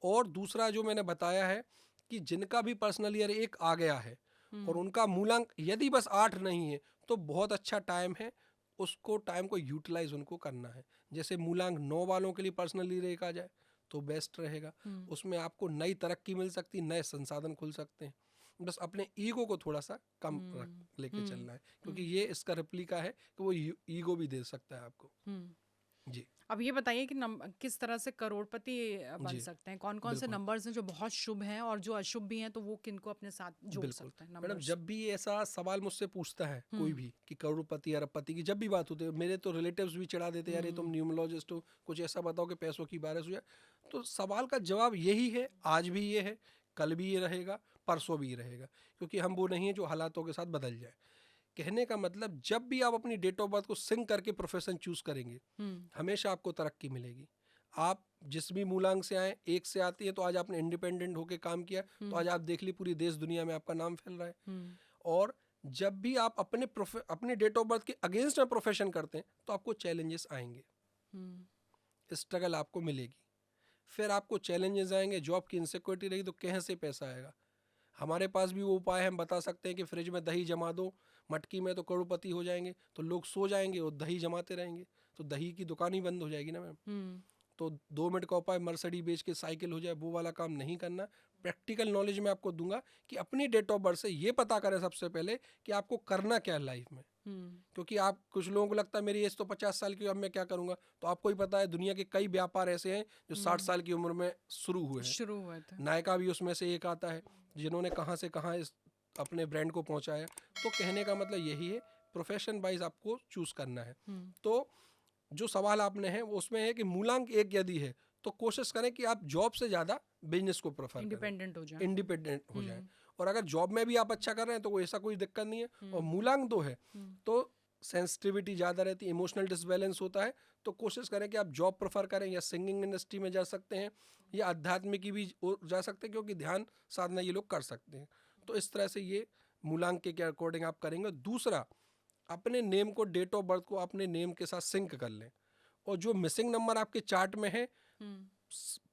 और दूसरा जो मैंने बताया है कि जिनका भी पर्सनल ईयर 1 आ गया है और उनका मूलांक यदि बस 8 नहीं है तो बहुत अच्छा टाइम है, उसको टाइम को यूटिलाइज उनको करना है। जैसे मूलांक 9 वालों के लिए पर्सनल ईयर 1 आ जाए तो बेस्ट रहेगा, उसमें आपको नई तरक्की मिल सकती, नए संसाधन खुल सकते हैं। बस अपने ईगो को थोड़ा सा कम लेके चलना है, क्योंकि ये इसका रिप्लिका है कि वो ईगो भी दे सकता है आपको। जी अब ये बताइए कि किस तरह से करोड़पति बन जी सकते हैं, कौन कौन से बिल्कुल नंबर्स हैं जो बहुत शुभ हैं और जो अशुभ भी हैं, तो वो किनको अपने साथ जोड़ बिल्कुल सकते हैं मैडम, नंबर्स? जब भी ऐसा सवाल मुझसे पूछता है कोई भी कि करोड़पति अरबपति की जब भी बात होती है, मेरे तो रिलेटिव्स भी चढ़ा देते हैं, यार ये तुम न्यूमरोलॉजिस्ट हो, कुछ ऐसा बताओ कि पैसों की बारिश हो जाए। तो सवाल का जवाब यही है, आज भी ये है, कल भी ये रहेगा, परसों भी ये रहेगा, क्योंकि हम वो नहीं है जो हालातों के साथ बदल जाए। कहने का मतलब जब भी आप अपनी डेट ऑफ बर्थ को सिंक करके प्रोफेशन चूज करेंगे, हमेशा आपको तरक्की मिलेगी। आप जिस भी मूलांक से आए, 1 से आती है तो आज आपने इंडिपेंडेंट होकर काम किया, तो आज आप देख ली पूरी देश दुनिया में आपका नाम फैल रहा है। और जब भी आप अपने डेट ऑफ बर्थ के अगेंस्ट में प्रोफेशन करते हैं तो आपको चैलेंजेस आएंगे, स्ट्रगल आपको मिलेगी, फिर आपको चैलेंजेस आएंगे, जॉब की इनसिक्योरिटी रहेगी, तो कहाँ से पैसा आएगा। हमारे पास भी वो उपाय हम बता सकते हैं कि फ्रिज में दही जमा दो मटकी में तो करोड़पति हो जाएंगे, तो लोग सो जाएंगे और दही जमाते रहेंगे, तो दही की दुकान ही बंद हो जाएगी ना मैम। तो 2 मिनट का उपाय मर्सिडी बेच के साइकिल हो जाए, वो वाला काम नहीं करना। प्रैक्टिकल नॉलेज मैं आपको दूंगा कि अपनी डेट ऑफ बर्थ से ये पता करें सबसे पहले कि आपको करना क्या है लाइफ में। क्योंकि आप कुछ लोगों को लगता है मेरी एज तो 50 साल की, अब मैं क्या करूंगा, तो आपको ही पता है दुनिया के कई व्यापार ऐसे हैं जो 60 साल की उम्र में शुरू हुए हैं। नायका भी उसमें से एक आता है, जिन्होंने कहाँ से कहाँ इस अपने ब्रांड को पहुंचाया। तो कहने का मतलब यही है, प्रोफेशन वाइज आपको चूज करना है। तो जो सवाल आपने है वो उसमें है कि मूलांक 1 यदि है तो कोशिश करें कि आप जॉब से ज्यादा बिजनेस को प्रेफर करें, इंडिपेंडेंट हो जाए। और अगर जॉब में भी आप अच्छा कर रहे हैं तो ऐसा कोई दिक्कत नहीं है। और मूलांक 2 है तो सेंसिटिविटी ज़्यादा रहती है, इमोशनल डिसबैलेंस होता है, तो कोशिश करें कि आप जॉब प्रेफर करें, या सिंगिंग इंडस्ट्री में जा सकते हैं, या अध्यात्म की भी जा सकते हैं, क्योंकि ध्यान साधना ये लोग कर सकते हैं। तो इस तरह से ये मूलांक के अकॉर्डिंग आप करेंगे। दूसरा, अपने नेम को, डेट ऑफ बर्थ को अपने नेम के साथ सिंक कर लें, और जो मिसिंग नंबर आपके चार्ट में है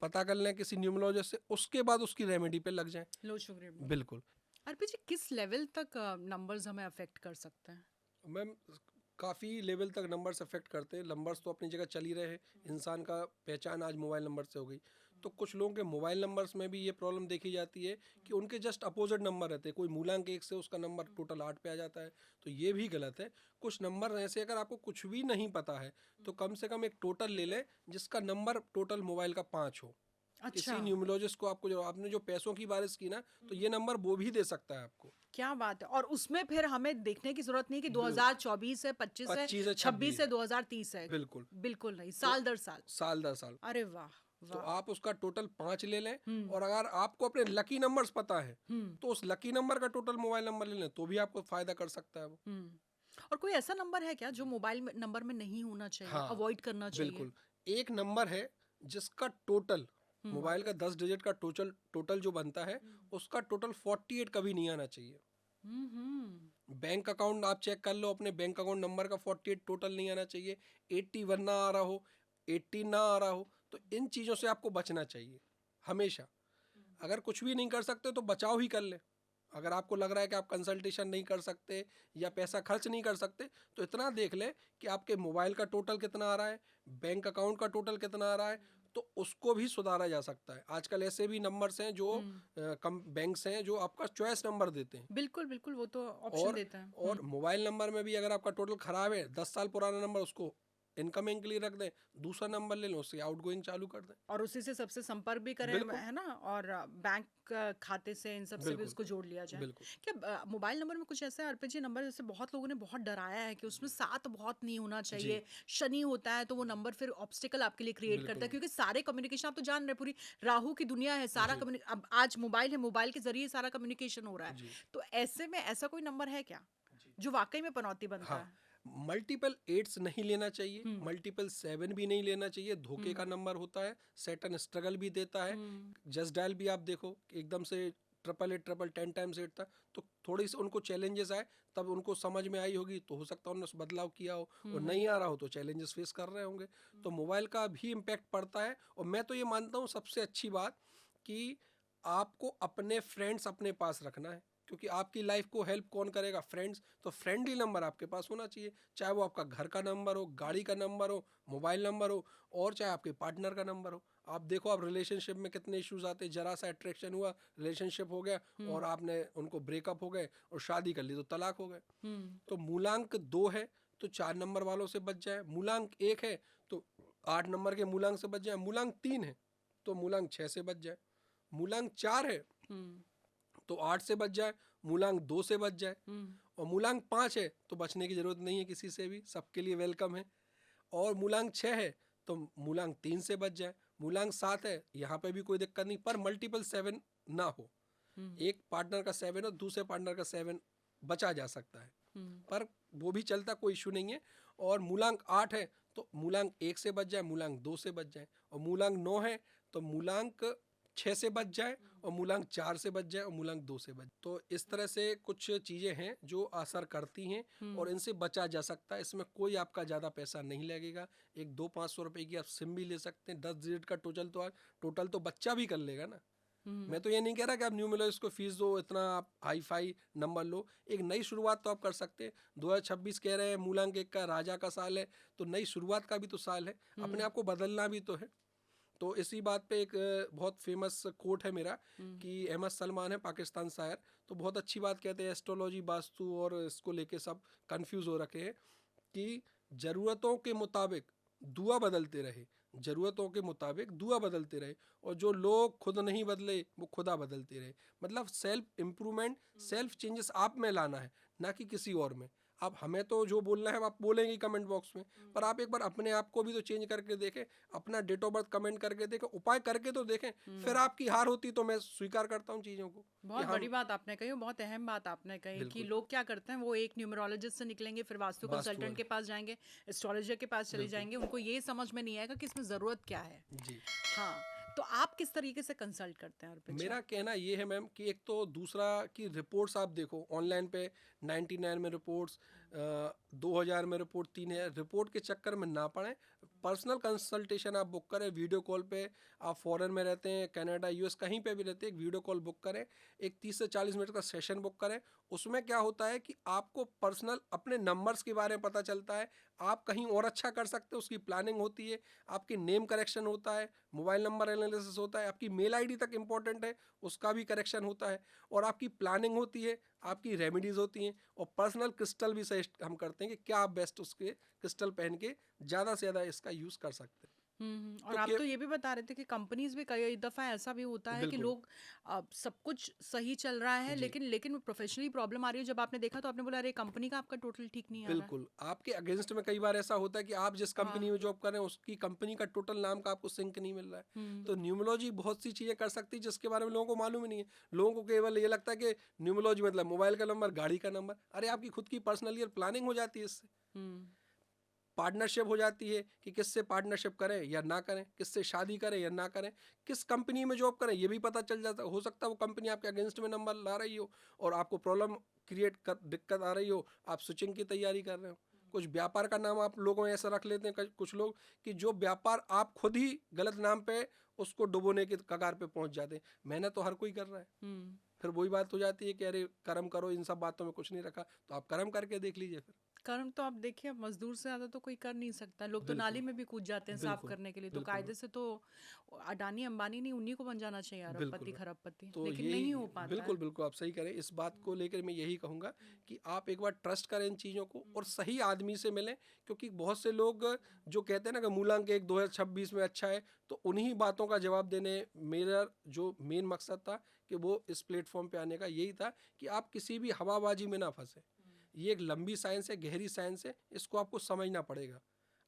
पता कर लें किसी न्यूमरोलॉजिस्ट से, उसके बाद उसकी रेमेडी पे लग जाएं। लो शुगर बिल्कुल। अर्पित जी, किस लेवल तक नंबर्स हमें अफेक्ट कर सकते हैं? मैम काफ़ी लेवल तक नंबर्स अफेक्ट करते हैं। नंबर्स तो अपनी जगह चल ही रहे हैं, इंसान का पहचान आज मोबाइल नंबर से हो गई। तो कुछ लोगों के मोबाइल नंबर्स में भी ये प्रॉब्लम देखी जाती है कि उनके जस्ट अपोजिट नंबर रहते हैं। कोई मूलांक 1 से उसका नंबर टोटल 8 पे आ जाता है, तो ये भी गलत है। कुछ नंबर ऐसे, अगर आपको कुछ भी नहीं पता है तो कम से कम एक टोटल ले लें जिसका नंबर टोटल मोबाइल का 5 हो। अच्छा, किसी न्यूमरोलॉजिस्ट को आपको, जो आपने जो पैसों की बारिश की ना, तो ये नंबर वो भी दे सकता है आपको। क्या बात है। और उसमें फिर हमें देखने की जरूरत नहीं कि 2024 है, 25 है, 26 है, 2030 है। बिल्कुल बिल्कुल नहीं, साल दर साल। साल दर साल। अरे वाह तो वाह। आप उसका टोटल 5 ले लें, और अगर आपको अपने लकी नंबर्स पता है तो उस लकी नंबर का टोटल मोबाइल नंबर ले लें, तो भी आपको फायदा कर सकता है वो। और कोई ऐसा नंबर है क्या जो मोबाइल नंबर में नहीं होना चाहिए, हाँ, अवॉइड करना चाहिए? बिल्कुल। एक नंबर है जिसका टोटल मोबाइल का 10 डिजिट का टोटल जो बनता है, उसका टोटल 48 कभी नहीं आना चाहिए। बैंक अकाउंट आप चेक कर लो, अपने बैंक अकाउंट नंबर का 48 टोटल नहीं आना चाहिए। 81 ना आ रहा हो, 18 ना आ रहा हो, तो इन चीज़ों से आपको बचना चाहिए हमेशा। अगर कुछ भी नहीं कर सकते तो बचाव ही कर ले। अगर आपको लग रहा है कि आप कंसल्टेशन नहीं कर सकते या पैसा खर्च नहीं कर सकते, तो इतना देख ले कि आपके मोबाइल का टोटल कितना आ रहा है, बैंक अकाउंट का टोटल कितना आ रहा है, तो उसको भी सुधारा जा सकता है। आजकल ऐसे भी नंबर्स हैं जो कम बैंक्स हैं जो आपका चॉइस नंबर देते हैं। बिल्कुल बिल्कुल, वो तो ऑप्शन देता है। और मोबाइल नंबर में भी अगर आपका टोटल खराब है, 10 साल पुराना नंबर, उसको इनकमिंग के लिए रख दें, दूसरा नंबर ले लो, उससे आउटगोइंग चालू कर दें, और उसी से सबसे संपर्क भी करें, है ना? और बैंक खाते से इन सब से भी उसको जोड़ लिया जाए। क्या मोबाइल नंबर में कुछ ऐसा है अर्पित जी, नंबर जैसे बहुत लोगों ने बहुत डराया है कि उसमें 7 बहुत नहीं होना चाहिए, शनि होता है तो वो नंबर फिर ऑब्स्टिकल आपके लिए क्रिएट करता है, क्योंकि सारे कम्युनिकेशन आप तो जान रहे हैं, पूरी राहु की दुनिया है, सारा अब आज मोबाइल है, मोबाइल के जरिए सारा कम्युनिकेशन हो रहा है। तो ऐसे में ऐसा कोई नंबर है क्या जो वाकई में पनौती बनता है? मल्टीपल 8 नहीं लेना चाहिए, मल्टीपल 7 भी नहीं लेना चाहिए, धोखे का नंबर होता है, सैटर्न स्ट्रगल भी देता है। जस्ट डायल भी आप देखो एकदम से 888 10 टाइम्स 8 था, तो थोड़ी सी उनको चैलेंजेस आए, तब उनको समझ में आई होगी, तो हो सकता है उन्होंने बदलाव किया हो, और नहीं आ रहा हो तो चैलेंजेस फेस कर रहे होंगे। तो मोबाइल का भी इम्पैक्ट पड़ता है। और मैं तो ये मानता हूँ सबसे अच्छी बात कि आपको अपने फ्रेंड्स अपने पास रखना है, क्योंकि आपकी लाइफ को हेल्प कौन करेगा? फ्रेंड्स। तो फ्रेंडली नंबर आपके पास होना चाहिए, चाहे वो आपका घर का नंबर हो, गाड़ी का नंबर हो, मोबाइल नंबर हो, और चाहे आपके पार्टनर का नंबर हो। आप देखो, आप रिलेशनशिप में कितने इश्यूज आते हैं, जरा सा अट्रैक्शन हुआ, रिलेशनशिप हो गया और आपने उनको ब्रेकअप हो गए और शादी कर ली तो तलाक हो गए। तो मूलांक 2 है तो 4 नंबर वालों से बच जाए, मूलांक 1 है तो 8 नंबर के मूलांक से बच जाए, मूलांक 3 है तो मूलांक 6 से बच जाए, मूलांक 4 है तो 8 से बच जाए, मूलांक 2 से बच जाए, और मूलांक 5 है तो बचने की जरूरत नहीं है किसी से भी, सबके लिए वेलकम है। और मूलांक 6 है तो मूलांक 3 से बच जाए, मूलांक 7 है, यहाँ पे भी कोई दिक्कत नहीं, पर मल्टीपल 7 ना हो। एक पार्टनर का 7 और दूसरे पार्टनर का 7 बचा जा सकता है, पर वो भी चलता, कोई इशू नहीं है। और मूलांक 8 है तो मूलांक 1 से बच जाए, मूलांक 2 से बच जाए, और मूलांक 9 है तो मूलांक 6 से बच जाए, और मूलांक 4 से बच जाए, और मूलांक 2 से बच। तो इस तरह से कुछ चीज़ें हैं जो असर करती हैं और इनसे बचा जा सकता है। इसमें कोई आपका ज़्यादा पैसा नहीं लगेगा, एक 200-500 रुपए की आप सिम भी ले सकते हैं, 10 डिजिट का टोटल तो बच्चा भी कर लेगा ना। मैं तो ये नहीं कह रहा कि आप न्यूमरोलॉजिस्ट को फीस दो, इतना आप हाई फाई नंबर लो, एक नई शुरुआत तो आप कर सकते हैं। 2026 कह रहे हैं, मूलांक 1 का राजा का साल है, तो नई शुरुआत का भी तो साल है, अपने आप को बदलना भी तो है। तो इसी बात पे एक बहुत फेमस कोट है मेरा कि अहमद सलमान है, पाकिस्तान शायर, तो बहुत अच्छी बात कहते हैं, एस्ट्रोलॉजी, वास्तु और इसको लेके सब कंफ्यूज हो रखे हैं कि ज़रूरतों के मुताबिक दुआ बदलते रहे, ज़रूरतों के मुताबिक दुआ बदलते रहे, और जो लोग खुद नहीं बदले वो खुदा बदलते रहे। मतलब सेल्फ इम्प्रूवमेंट, सेल्फ चेंजेस आप में लाना है, ना कि किसी और में। आप हमें तो जो बोलना है आप बोलेंगे कमेंट बॉक्स में, पर आप एक बार अपने आप को भी तो चेंज करके देखें, अपना डेट ऑफ बर्थ कमेंट करके देखें, उपाय करके तो देखें, फिर आपकी हार होती तो मैं स्वीकार करता हूँ चीज़ों को कि बहुत हाँ। बड़ी बात आपने कही और बहुत अहम बात आपने कही कि बिल्कुल। लोग क्या करते हैं, वो एक न्यूमरोलॉजिस्ट से निकलेंगे, फिर वास्तु वास्तु कंसल्टेंट के वाला। पास जाएंगे, एस्ट्रोलॉजर के पास चले बिल्कुल। जाएंगे, उनको ये समझ में नहीं आएगा कि इसमें ज़रूरत क्या है। जी। हाँ, तो आप किस तरीके से कंसल्ट करते हैं अर्पित जी? मेरा कहना ये है मैम कि एक तो दूसरा कि रिपोर्ट्स आप देखो ऑनलाइन पे, 99 में रिपोर्ट्स, 2000 में रिपोर्ट, 3000 रिपोर्ट के चक्कर में ना पड़े। पर्सनल कंसल्टेशन आप बुक करें वीडियो कॉल पे, आप फॉरेन में रहते हैं, कनाडा, यूएस, कहीं पे भी रहते हैं, एक वीडियो कॉल बुक करें, एक 30 से 40 मिनट का सेशन बुक करें। उसमें क्या होता है कि आपको पर्सनल अपने नंबर्स के बारे में पता चलता है, आप कहीं और अच्छा कर सकते हो उसकी प्लानिंग होती है, आपकी नेम करेक्शन होता है, मोबाइल नंबर एनालिसिस होता है, आपकी मेल आईडी तक इंपॉर्टेंट है उसका भी करेक्शन होता है, और आपकी प्लानिंग होती है, आपकी रेमेडीज होती हैं, और पर्सनल क्रिस्टल भी सजेस्ट हम करते हैं कि क्या आप बेस्ट उसके क्रिस्टल पहन के ज़्यादा से ज़्यादा इसका यूज़ कर सकते हैं। और तो आप के तो ये भी बता रहे थे कि कंपनीज भी कई दफ़ा ऐसा भी होता है कि बिल्कुल। लोग सब कुछ सही चल रहा है, जी। लेकिन प्रोफेशनली प्रॉब्लम आ रही है। जब आपने देखा तो आपने बोला अरे कंपनी का आपका टोटल ठीक नहीं आ रहा है। बिल्कुल, आपके अगेंस्ट में कई बार ऐसा होता है कि आप जिस कंपनी हाँ। में जॉब कर रहे हैं उसकी कंपनी का टोटल नाम का आपको सिंक नहीं मिल रहा है। हम्म। तो न्यूमरोलॉजी बहुत सी चीज़ें कर सकती है जिसके बारे में लोगों को मालूम ही नहीं है। लोगों को केवल ये लगता है कि न्यूमरोलॉजी मतलब मोबाइल का नंबर, गाड़ी का नंबर। अरे आपकी खुद की पर्सनल ईयर प्लानिंग हो जाती है इससे। हम्म। पार्टनरशिप हो जाती है कि किससे पार्टनरशिप करें या ना करें, किससे शादी करें या ना करें, किस कंपनी में जॉब करें ये भी पता चल जाता है। हो सकता है वो कंपनी आपके अगेंस्ट में नंबर ला रही हो और आपको प्रॉब्लम दिक्कत आ रही हो, आप स्विचिंग की तैयारी कर रहे हो। कुछ व्यापार का नाम आप लोगों ऐसा रख लेते हैं कुछ लोग कि जो व्यापार आप खुद ही गलत नाम पे उसको डुबोने के कगार पे पहुंच जाते हैं। मेहनत तो हर कोई कर रहा है, हम्म। फिर वही बात हो जाती है कि अरे कर्म करो, इन सब बातों में कुछ नहीं रखा, तो आप कर्म करके देख लीजिए फिर। कर्म तो आप देखिए, मजदूर से ज्यादा तो कोई कर नहीं सकता। लोग तो नाली बिल्कुल। में भी कूद जाते हैं साफ बिल्कुल। करने के लिए, तो बिल्कुल कायदे से तो अडानी अंबानी नहीं, उन्हीं को बन जाना चाहिए बिल्कुल अरबपति मैम। खरबपति, तो लेकिन यही नहीं हो पाता बिल्कुल है। बिल्कुल आप सही करें। इस बात को लेकर मैं यही कहूँगा कि आप एक बार ट्रस्ट करें इन चीज़ों को और सही आदमी से मिलें, क्योंकि बहुत से लोग जो कहते हैं ना कि मूलांक 1 2026 में अच्छा है, तो उन्हीं बातों का जवाब देने मेरा जो मेन मकसद था कि वो इस प्लेटफॉर्म पे आने का यही था कि आप किसी भी हवाबाजी में ना फंसे। ये एक लंबी साइंस है, गहरी साइंस है, इसको आपको समझना पड़ेगा।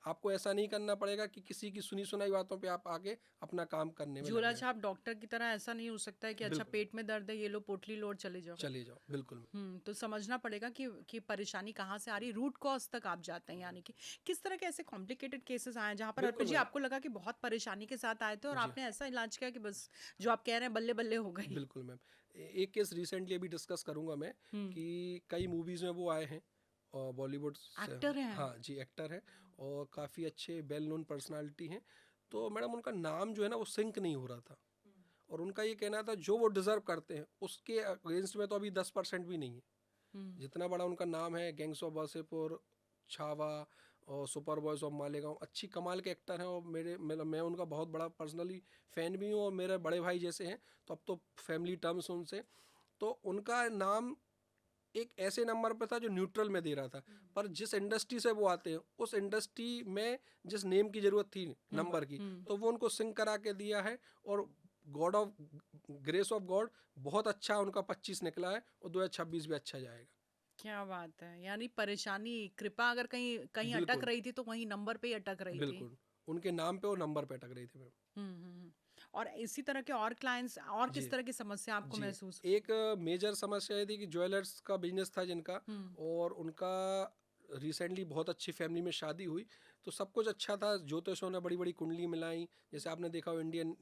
आपको ऐसा नहीं करना पड़ेगा कि किसी की सुनी सुनाई बातों पे आप आगे अपना काम करने में लग झोला जाए। छाप डॉक्टर की तरह ऐसा नहीं हो सकता है कि अच्छा बिल्कुल। पेट में दर्द है, ये लो पोटली लो और चले जाओ। चले जाओ, बिल्कुल। तो समझना पड़ेगा कि परेशानी कहाँ से आ रही है, रूट कॉज तक आप जाते हैं, यानी कि किस तरह के ऐसे कॉम्प्लिकेटेड केसेस आए हैं जहाँ पर अर्पित बिल्कुल जी मैम। आपको लगा कि बहुत परेशानी के साथ आए थे और जी आपने ऐसा इलाज किया कि बस जो आप कह रहे हैं बल्ले बल्ले हो गई। बिल्कुल मैम। एक केस रिसेंटली अभी डिस्कस करूंगा मैं हम्म। कि कई मूवीज़ में वो आए हैं और बॉलीवुड से। एक्टर हैं। हाँ जी, एक्टर हैं और काफ़ी अच्छे वेल नोन पर्सनालिटी हैं। तो मैडम उनका नाम जो है ना वो सिंक नहीं हो रहा था, और उनका ये कहना था जो वो डिजर्व करते हैं उसके अगेंस्ट में तो अभी 10% भी नहीं है। जितना बड़ा उनका नाम है, गैंग्स ऑफ वासेपुर, छावा और सुपर बॉयज ऑफ मालेगांव, अच्छी कमाल के एक्टर हैं और मैं उनका बहुत बड़ा पर्सनली फ़ैन भी हूँ और मेरे बड़े भाई जैसे हैं, तो अब तो फैमिली टर्म्स उनसे। तो उनका नाम एक ऐसे नंबर पे था जो न्यूट्रल में दे रहा था, पर जिस इंडस्ट्री से वो आते हैं उस इंडस्ट्री में जिस नेम की ज़रूरत थी नंबर की, तो वो उनको सिंक करा के दिया है। और God of grace of God बहुत अच्छा उनका 25 निकला है और 2026 भी अच्छा जाएगा। क्या बात है, यानी परेशानी कृपा अगर कहीं कहीं अटक बिल्कुल रही थी तो वहीं नंबर पे ही अटक रही थी। बिल्कुल, उनके नाम पे और नंबर पे अटक रही थी मैम। और इसी तरह के और क्लाइंट्स और जी किस तरह की समस्या आपको जी, महसूस? एक मेजर समस्या ये थी कि ज्वेलर्स का बिजनेस था जिनका, और उनका रिसेंटली बहुत अच्छी फैमिली में शादी हुई, तो सब कुछ अच्छा था, ज्योतिषों ने बड़ी बड़ी कुंडली मिलाई, जैसे आपने देखा हो इंडियन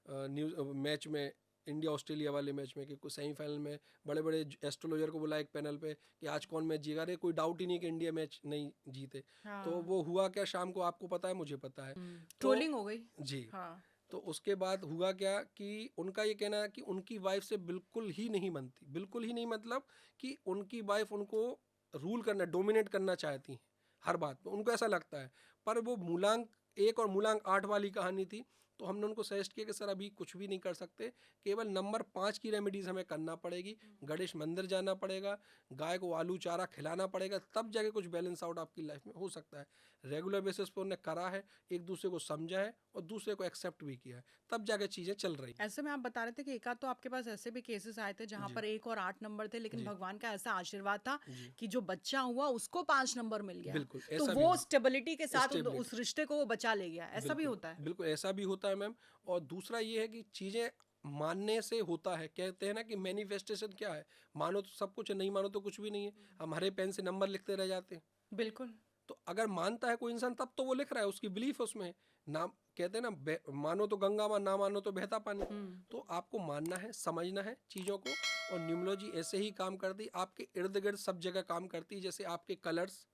न्यूज मैच में, इंडिया ऑस्ट्रेलिया वाले मैच में, कि कुछ सेमीफाइनल में बड़े बड़े एस्ट्रोलॉजर को बुलाया एक पैनल पे कि आज कौन मैच जीतेगा। अरे कोई डाउट ही नहीं कि इंडिया मैच नहीं जीते। तो हाँ, वो हुआ क्या शाम को, आपको पता है, मुझे पता है। तो ट्रोलिंग हो गई। जी, हाँ, तो उसके बाद हुआ क्या कि उनका ये कहना है कि उनकी वाइफ से बिल्कुल ही नहीं बनती, बिल्कुल ही नहीं, मतलब कि उनकी वाइफ उनको रूल करना, डोमिनेट करना चाहती हैं हर बात में, उनको ऐसा लगता है। पर वो मूलांक 1 और मूलांक 8 वाली कहानी थी, तो हमने उनको सजेस्ट किया कि सर अभी कुछ भी नहीं कर सकते, केवल नंबर 5 की रेमेडीज हमें करना पड़ेगी, गणेश मंदिर जाना पड़ेगा, गाय को आलू चारा खिलाना पड़ेगा, तब जाके कुछ बैलेंस आउट आपकी लाइफ में हो सकता है। रेगुलर बेसिस पर उन्हें करा है, एक दूसरे को समझा है और दूसरे को एक्सेप्ट भी किया है, तब जाके चीज़ें चल रही हैं। ऐसे में आप बता रहे थे कि एक आध तो आपके पास ऐसे भी केसेस आए थे जहां जी पर 1 और 8 नंबर थे, लेकिन जी भगवान का ऐसा आशीर्वाद था जी, कि जो बच्चा हुआ उसको 5 नंबर मिल गया। बिल्कुल तो ऐसा भी वो हुआ। स्टेबिलिटी के साथ उस स्टेबिलिटी, रिश्ते को वो बचा ले गया, ऐसा भी बिल्कुल होता है। बिल्कुल ऐसा भी होता है मैम। और दूसरा ये है कि चीज़ें मानने से होता है, कहते हैं ना कि मैनिफेस्टेशन क्या है, मानो तो सब कुछ है, नहीं मानो तो कुछ भी नहीं है। हम हरे पेन से नंबर लिखते रह जाते हैं। बिल्कुल। तो अगर मानता है कोई इंसान तब तो वो लिख रहा है, उसकी बिलीफ उसमें है। ना कहते हैं ना, मानो तो गंगा माँ, ना मानो तो बहता पानी। तो आपको मानना है, समझना है चीज़ों को। और न्यूमरोलॉजी ऐसे ही काम करती है, आपके इर्द गिर्द सब जगह काम करती है। जैसे आपके कलर्स,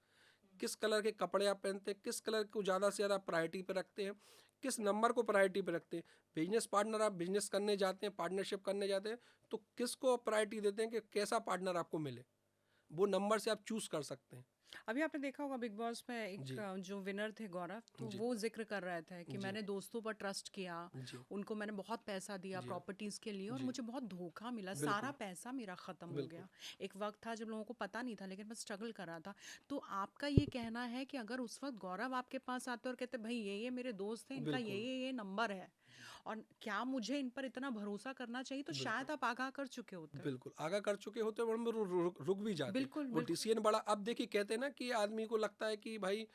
किस कलर के कपड़े आप पहनते हैं, किस कलर को ज़्यादा से ज़्यादा प्रायोरिटी पे रखते हैं, किस नंबर को प्रायोरिटी पे रखते हैं। बिजनेस पार्टनर, आप बिजनेस करने जाते हैं, पार्टनरशिप करने जाते हैं, तो किसको प्रायोरिटी देते हैं कि कैसा पार्टनर आपको मिले, वो नंबर से आप चूज कर सकते हैं। अभी आपने देखा होगा बिग बॉस में एक जी जो विनर थे गौरव, तो जी वो जिक्र कर रहे थे कि जी मैंने दोस्तों पर ट्रस्ट किया, जी उनको मैंने बहुत पैसा दिया जी प्रॉपर्टीज के लिए और जी, मुझे बहुत धोखा मिला, सारा बिल्कुल पैसा मेरा खत्म हो बिल्कुल गया। एक वक्त था जब लोगों को पता नहीं था, लेकिन मैं स्ट्रगल कर रहा था। तो आपका ये कहना है कि अगर उस वक्त गौरव आपके पास आते और कहते भाई ये मेरे दोस्त हैं, इनका बिल्कुल ये नंबर है और क्या मुझे इन पर इतना भरोसा करना चाहिए, तो बिल्कुल शायद आप आगाह कर चुके होते। बिल्कुल आगा कर चुके होते हैं, वरना रुक भी जाते। बिल्कुल वो बिल्कुल। डिसीजन बड़ा, अब देखिए कहते हैं ना कि आदमी को लगता है कि भाई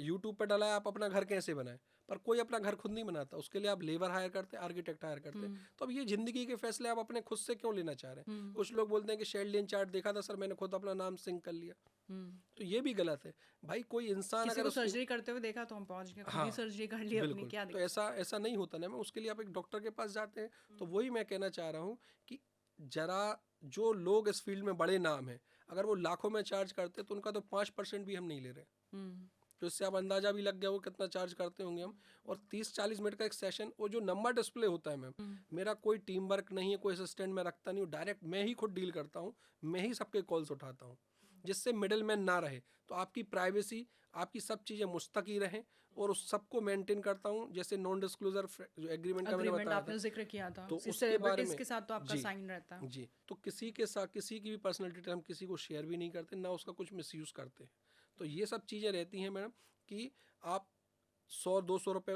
यूट्यूब पे डाला है, आप अपना घर कैसे बनाए, पर कोई अपना घर खुद नहीं बनाता, उसके लिए आप लेबर हायर करते हैं, आर्किटेक्ट हायर करते हैं। तो अब ये जिंदगी के फैसले आप अपने खुद से क्यों लेना चाह रहे हैं? कुछ लोग बोलते हैं कि शेल्डियन चार्ट देखा था सर, मैंने खुद अपना नाम सिंक कर लिया, तो ये भी गलत है। भाई कोई इंसान किसी अगर को उसको, सर्जरी करते हुए देखा तो हम पहुंच गए, खुद ही हाँ सर्जरी कर ली अपनी, बिल्कुल, क्या तो दिक्कत। ऐसा ऐसा नहीं होता ना। मैं उसके लिए आप एक डॉक्टर के पास जाते हैं। तो वही मैं कहना चाह रहा हूँ कि जरा, जो लोग इस फील्ड में बड़े नाम हैं, अगर वो लाखों में चार्ज करते हैं तो उनका तो 5% भी हम नहीं ले रहे। हम्म तो इससे आप अंदाजा भी लग गया वो कितना चार्ज करते होंगे हम। और 30-40 मिनट का एक सेशन, वो जो नंबर डिस्प्ले होता है मैम, मेरा कोई टीम वर्क नहीं है, कोई असिस्टेंट मैं रखता नहीं हूँ, डायरेक्ट मैं ही खुद डील करता हूँ, मैं ही सबके कॉल्स उठाता हूँ, जिससे मिडिल मैन ना रहे। तो आपकी प्राइवेसी, आपकी सब चीज़ें मुस्तकी रहें, और उस सबको मेंटेन करता हूँ। जैसे नॉन डिस्क्लोजर जो एग्रीमेंट का मैंने अग्रीमेंट बताया था, आपने जिक्र किया था, तो उससे उसके बारे सेलिब्रिटीज में, के साथ तो आपका जी साइन रहता है। जी, तो किसी के साथ किसी की भी पर्सनल डिटेल हम किसी को शेयर भी नहीं करते, ना उसका कुछ मिसयूज़ करते हैं। तो ये सब चीज़ें रहती हैं मैडम, कि आप 100-200 रुपये